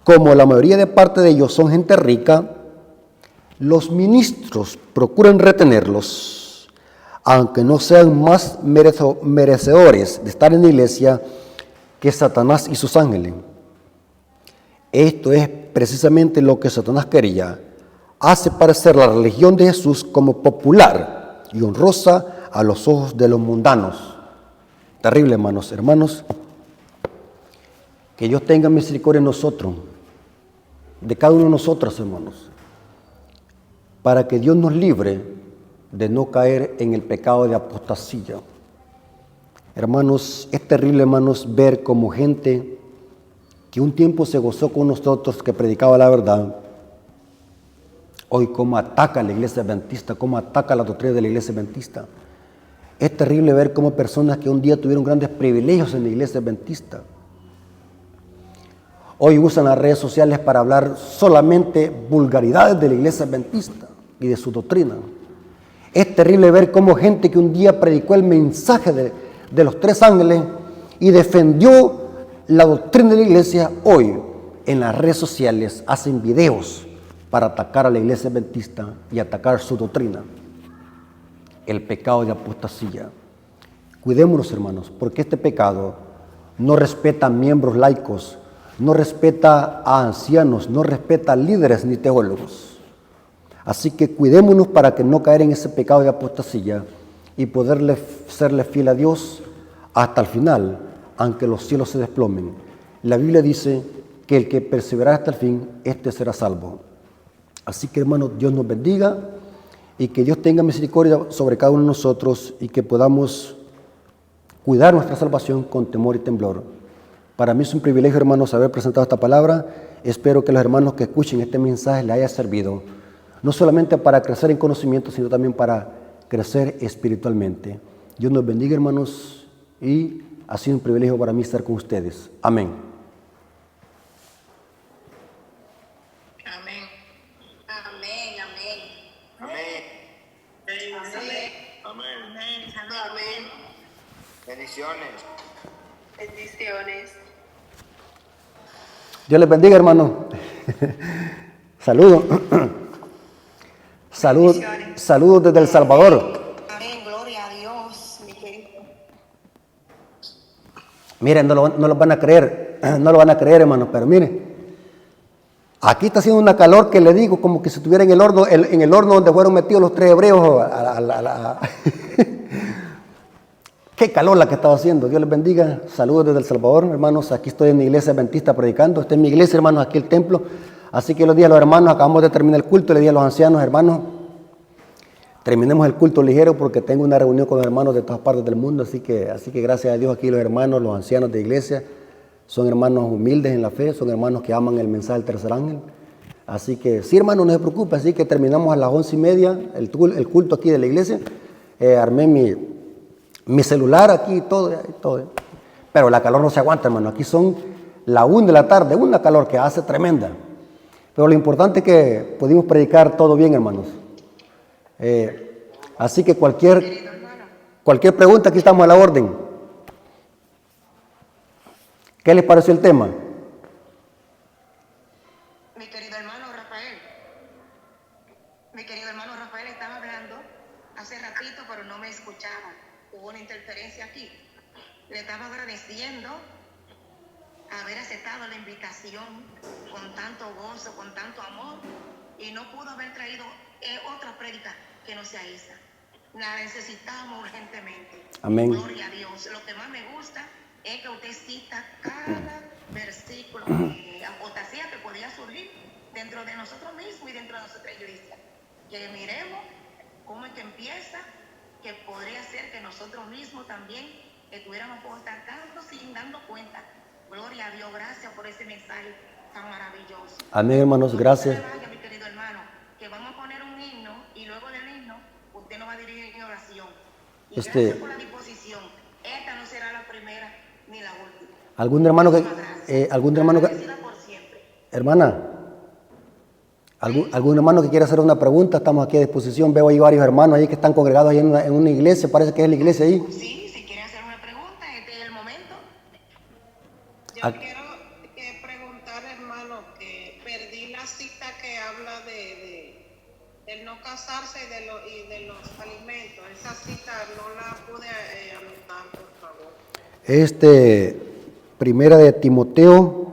como la mayoría de parte de ellos son gente rica, los ministros procuran retenerlos, aunque no sean más merecedores de estar en la iglesia que Satanás y sus ángeles. Esto es precisamente lo que Satanás quería. Hace parecer la religión de Jesús como popular y honrosa a los ojos de los mundanos. Terrible, hermanos. Hermanos, que Dios tenga misericordia en nosotros, de cada uno de nosotros, hermanos, para que Dios nos libre de no caer en el pecado de apostasía. Hermanos, es terrible, hermanos, ver como gente que un tiempo se gozó con nosotros, que predicaba la verdad, hoy cómo ataca a la iglesia adventista, cómo ataca la doctrina de la iglesia adventista. Es terrible ver cómo personas que un día tuvieron grandes privilegios en la iglesia adventista, hoy usan las redes sociales para hablar solamente vulgaridades de la iglesia adventista y de su doctrina. Es terrible ver cómo gente que un día predicó el mensaje de los tres ángeles y defendió la doctrina de la iglesia, hoy en las redes sociales hacen videos para atacar a la iglesia adventista y atacar su doctrina. El pecado de apostasía. Cuidémonos, hermanos, porque este pecado no respeta a miembros laicos, no respeta a ancianos, no respeta a líderes ni teólogos. Así que cuidémonos para que no caer en ese pecado de apostasía y poderle serle fiel a Dios hasta el final, aunque los cielos se desplomen. La Biblia dice que el que perseverará hasta el fin, este será salvo. Así que, hermanos, Dios nos bendiga y que Dios tenga misericordia sobre cada uno de nosotros y que podamos cuidar nuestra salvación con temor y temblor. Para mí es un privilegio, hermanos, haber presentado esta palabra. Espero que los hermanos que escuchen este mensaje les haya servido, no solamente para crecer en conocimiento, sino también para crecer espiritualmente. Dios nos bendiga, hermanos, y ha sido un privilegio para mí estar con ustedes. Amén. Amén. Amén. Amén. Amén. Amén. Amén. Amén. Bendiciones. Bendiciones. Dios les bendiga, hermano. Saludos. Saludos desde El Salvador. Amén. Gloria a Dios, mi querido. Miren, no lo van a creer, hermano, pero miren, aquí está haciendo una calor que le digo, como que si estuviera en el horno donde fueron metidos los tres hebreos. Qué calor la que estaba haciendo. Dios les bendiga. Saludos desde El Salvador, hermanos. Aquí estoy en la iglesia adventista predicando. Esta es mi iglesia, hermanos, aquí el templo. Así que los días, los hermanos, acabamos de terminar el culto. Le dije a los ancianos, hermanos, terminemos el culto ligero porque tengo una reunión con los hermanos de todas partes del mundo. Así que gracias a Dios aquí los hermanos, los ancianos de iglesia, son hermanos humildes en la fe, son hermanos que aman el mensaje del tercer ángel. Así que sí, hermanos, no se preocupe. Así que terminamos a las 11:30 el culto aquí de la iglesia. Armé mi celular aquí y todo. Pero la calor no se aguanta, hermano. Aquí son la 1 de la tarde, una calor que hace tremenda. Pero lo importante es que pudimos predicar todo bien, hermanos. Así que cualquier pregunta, aquí estamos a la orden. ¿Qué les pareció el tema? Mi querido hermano Rafael estaba hablando hace ratito, pero no me escuchaba. Hubo una interferencia aquí. Le estaba haber aceptado la invitación con tanto gozo, con tanto amor, y no pudo haber traído otra prédica que no sea esa. La necesitamos urgentemente. Amén. Gloria a Dios. Lo que más me gusta es que usted cita cada versículo de apostasía que podía surgir dentro de nosotros mismos y dentro de nuestra iglesia. Que miremos cómo es que empieza, que podría ser que nosotros mismos también estuviéramos apostatando sin dando cuenta. Gloria a Dios, gracias por ese mensaje tan maravilloso. Amén, hermanos, gracias. No se vaya, mi querido hermano, que vamos a poner un himno y luego del himno usted nos va a dirigir en oración. Y gracias por la disposición. Esta no será la primera ni la última. ¿Algún hermano que Agradecida por siempre. hermana? ¿Algún hermano que quiera hacer una pregunta? Estamos aquí a disposición. Veo ahí varios hermanos ahí que están congregados ahí en una iglesia. Parece que es la iglesia ahí. Sí, si quieren hacer una pregunta, este es el momento. Yo quiero preguntar, hermano, que perdí la cita que habla del no casarse y de los alimentos. Esa cita no la pude anotar, por favor. Primera de Timoteo.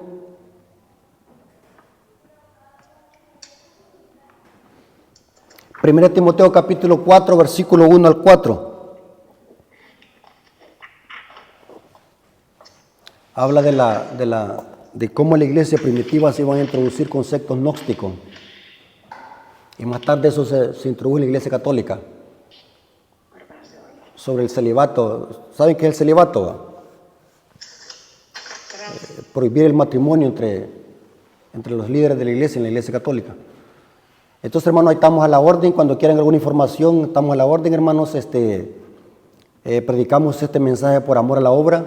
Primera de Timoteo capítulo 4, versículo 1 al 4. Habla de cómo la iglesia primitiva se iban a introducir conceptos gnósticos. Y más tarde eso se introdujo en la iglesia católica. Sobre el celibato. ¿Saben qué es el celibato? Prohibir el matrimonio entre los líderes de la iglesia en la iglesia católica. Entonces, hermanos, ahí estamos a la orden. Cuando quieran alguna información, estamos a la orden, hermanos. Predicamos este mensaje por amor a la obra.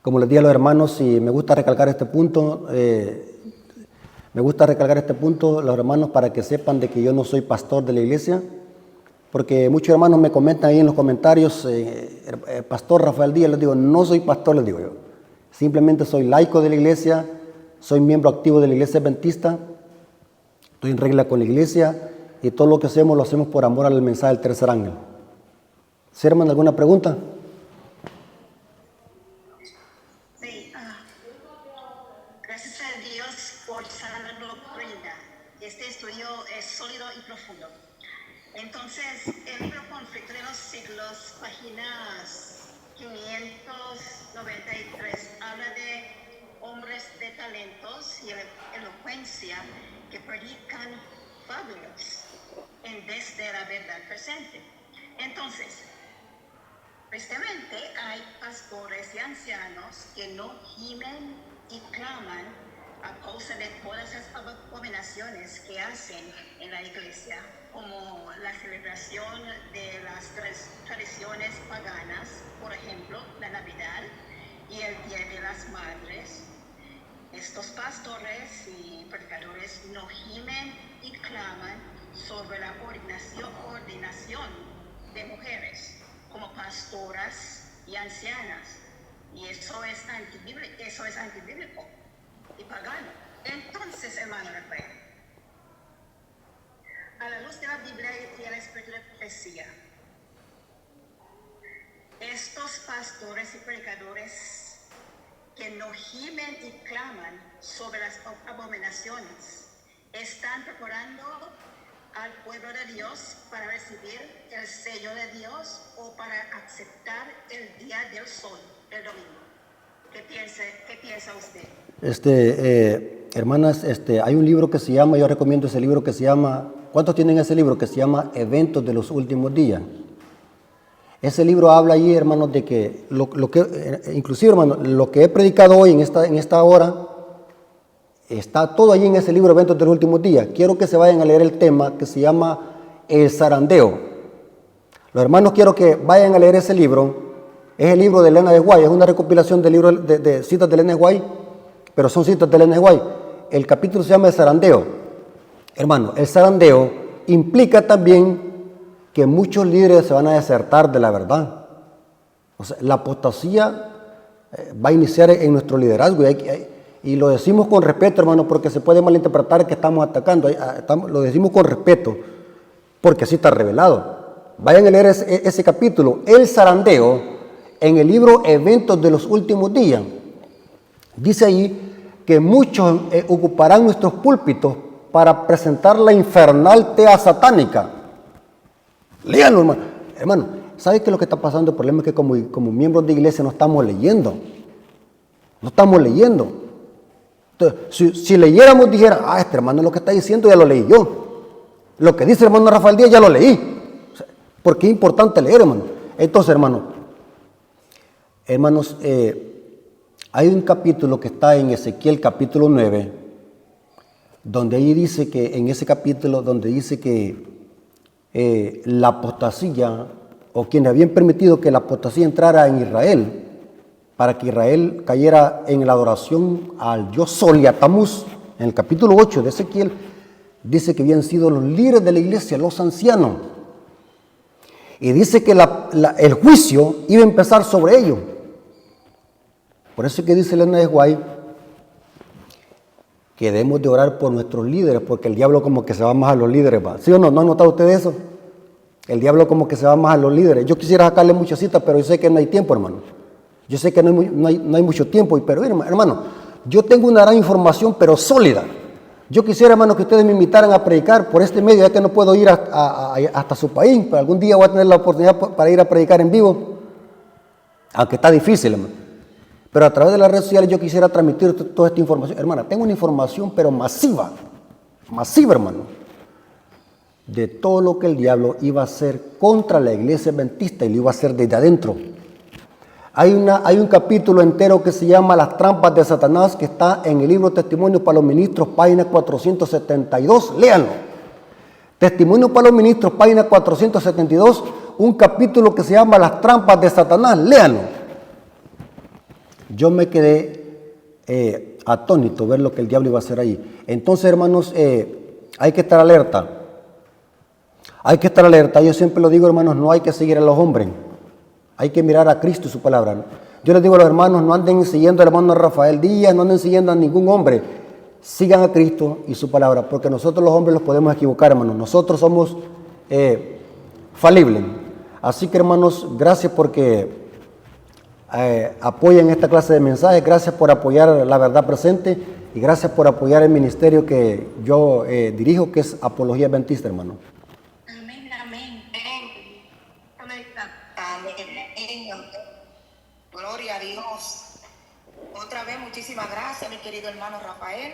Como les dije a los hermanos, y me gusta recalcar este punto, los hermanos, para que sepan de que yo no soy pastor de la iglesia, porque muchos hermanos me comentan ahí en los comentarios, Pastor Rafael Díaz, les digo, no soy pastor, les digo yo. Simplemente soy laico de la iglesia, soy miembro activo de la iglesia adventista. Estoy en regla con la iglesia y todo lo que hacemos lo hacemos por amor al mensaje del tercer ángel. ¿Sí, hermano, alguna pregunta? Sí, gracias a Dios por sana doctrina. Este estudio es sólido y profundo. Entonces, el libro Conflicto de los Siglos, páginas 593, habla de hombres de talentos y elocuencia que predican fábulas en vez de la verdad presente. Entonces, tristemente hay pastores y ancianos que no gimen y claman a causa de todas las abominaciones que hacen en la iglesia, como la celebración de las tradiciones paganas, por ejemplo, la Navidad y el Día de las Madres. Estos pastores y predicadores no gimen y claman sobre la ordenación de mujeres como pastoras y ancianas. Y eso es antibíblico y pagano. Entonces, hermano Rafael, a la luz de la Biblia y el Espíritu de profecía, estos pastores y predicadores que no gimen y claman sobre las abominaciones están preparando al pueblo de Dios para recibir el sello de Dios o para aceptar el día del sol, el domingo. ¿Qué piensa usted? Hermanas, hay un libro que se llama, yo recomiendo ese libro que se llama, ¿cuántos tienen ese libro? Que se llama Eventos de los Últimos Días. Ese libro habla allí, hermanos, de que, inclusive, hermanos, lo que he predicado hoy en esta hora, está todo allí en ese libro, Eventos de los Últimos Días. Quiero que se vayan a leer el tema que se llama El Zarandeo. Los hermanos quiero que vayan a leer ese libro. Es el libro de Elena de White, es una recopilación de libros de citas de Elena de White, pero son citas de Elena de White. El capítulo se llama El Zarandeo. Hermano, el zarandeo implica también que muchos líderes se van a desertar de la verdad. O sea, la apostasía va a iniciar en nuestro liderazgo y lo decimos con respeto, hermano, porque se puede malinterpretar que estamos atacando. Lo decimos con respeto porque así está revelado. Vayan a leer ese capítulo, El Zarandeo, en el libro Eventos de los Últimos Días. Dice ahí que muchos ocuparán nuestros púlpitos para presentar la infernal tea satánica. Léanlo, hermano. Hermano, ¿sabe qué es lo que está pasando? El problema es que como miembros de iglesia no estamos leyendo. No estamos leyendo. Entonces, si leyéramos, dijera, este hermano lo que está diciendo ya lo leí yo. Lo que dice el hermano Rafael Díaz ya lo leí. O sea, porque es importante leer, hermano. Entonces, hermanos, hay un capítulo que está en Ezequiel capítulo 9, donde ahí dice que, en ese capítulo, donde dice que la apostasía, o quienes habían permitido que la apostasía entrara en Israel, para que Israel cayera en la adoración al dios Sol y a Tamuz, en el capítulo 8 de Ezequiel, dice que habían sido los líderes de la iglesia, los ancianos. Y dice que el juicio iba a empezar sobre ellos. Por eso es que dice Elena de White que debemos de orar por nuestros líderes, porque el diablo como que se va más a los líderes, ¿va? ¿Sí o no? ¿No ha notado usted eso? El diablo como que se va más a los líderes. Yo quisiera sacarle muchas citas, pero yo sé que no hay tiempo, hermano. Yo sé que no hay mucho tiempo, pero hermano, yo tengo una gran información, pero sólida. Yo quisiera, hermano, que ustedes me invitaran a predicar por este medio, ya que no puedo ir hasta su país, pero algún día voy a tener la oportunidad para ir a predicar en vivo, aunque está difícil, hermano. Pero a través de las redes sociales yo quisiera transmitir toda esta información. Hermana, tengo una información, pero masiva, hermano, de todo lo que el diablo iba a hacer contra la iglesia adventista y lo iba a hacer desde adentro. Hay un capítulo entero que se llama Las trampas de Satanás, que está en el libro Testimonio para los Ministros, página 472. Léanlo. Testimonio para los Ministros, página 472, un capítulo que se llama Las trampas de Satanás. Léanlo. Yo me quedé atónito ver lo que el diablo iba a hacer ahí. Entonces, hermanos, hay que estar alerta. Hay que estar alerta. Yo siempre lo digo, hermanos, no hay que seguir a los hombres. Hay que mirar a Cristo y su palabra. Yo les digo a los hermanos, no anden siguiendo al hermano Rafael Díaz, no anden siguiendo a ningún hombre. Sigan a Cristo y su palabra, porque nosotros los hombres los podemos equivocar, hermanos. Nosotros somos falibles. Así que, hermanos, gracias porque apoyan esta clase de mensajes. Gracias por apoyar la verdad presente y gracias por apoyar el ministerio que yo dirijo, que es Apología Adventista, hermano. Gloria a Dios. Otra vez, muchísimas gracias, mi querido hermano Rafael,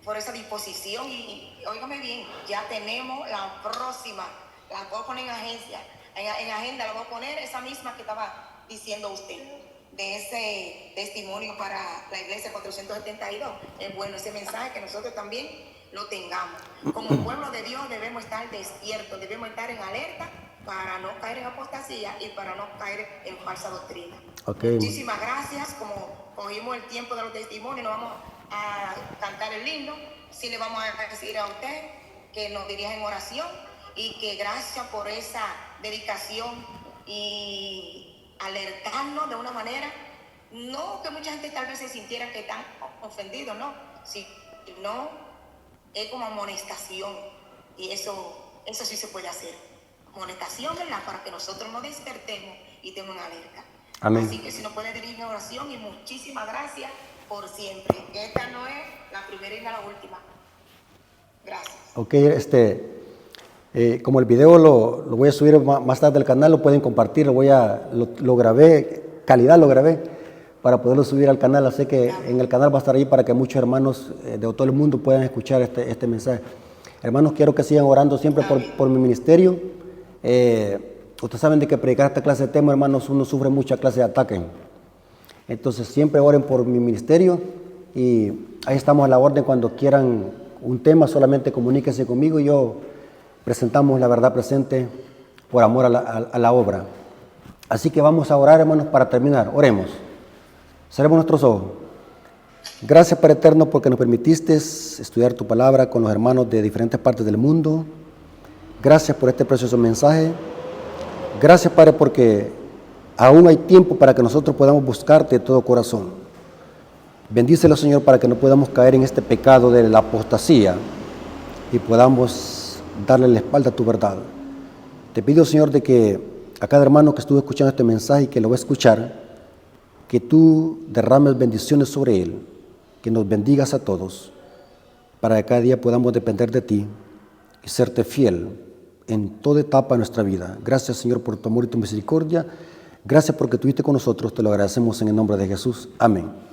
por esa disposición. Y óigame bien, ya tenemos la próxima. La voy a poner en agencia, en agenda, la voy a poner esa misma que estaba diciendo usted, de ese testimonio para la iglesia 472. Es bueno ese mensaje, que nosotros también lo tengamos. Como pueblo de Dios debemos estar despiertos, debemos estar en alerta para no caer en apostasía y para no caer en falsa doctrina. Okay. Muchísimas gracias. Como cogimos el tiempo de los testimonios, nos vamos a cantar el himno. Sí le vamos a decir a usted que nos dirija en oración y que gracias por esa dedicación y alertarnos de una manera, no que mucha gente tal vez se sintiera que están ofendidos, no, sino es como amonestación, y eso sí se puede hacer. Amonestación, ¿verdad? Para que nosotros nos despertemos y estemos en alerta. Amén. Así que si nos puede dirigir en oración, y muchísimas gracias por siempre. Esta no es la primera y no la última. Gracias. Ok, como el video lo voy a subir más tarde al canal, lo pueden compartir, lo grabé, calidad lo grabé, para poderlo subir al canal, así que en el canal va a estar ahí para que muchos hermanos de todo el mundo puedan escuchar este mensaje. Hermanos, quiero que sigan orando siempre por mi ministerio. Ustedes saben de que predicar esta clase de temas, hermanos, uno sufre mucha clase de ataque. Entonces siempre oren por mi ministerio y ahí estamos a la orden. Cuando quieran un tema, solamente comuníquense conmigo y yo presentamos la verdad presente por amor a la obra. Así que vamos a orar, hermanos, para terminar. Oremos. Cerremos nuestros ojos. Gracias, Padre eterno, porque nos permitiste estudiar tu palabra con los hermanos de diferentes partes del mundo. Gracias por este precioso mensaje. Gracias, Padre, porque aún hay tiempo para que nosotros podamos buscarte de todo corazón. Bendícelo, Señor, para que no podamos caer en este pecado de la apostasía y podamos darle la espalda a tu verdad. Te pido, Señor, de que a cada hermano que estuvo escuchando este mensaje y que lo va a escuchar, que tú derrames bendiciones sobre él que nos bendigas a todos, para que cada día podamos depender de ti y serte fiel en toda etapa de nuestra vida. Gracias, Señor, por tu amor y tu misericordia. Gracias porque estuviste con nosotros. Te lo agradecemos en el nombre de Jesús. Amén.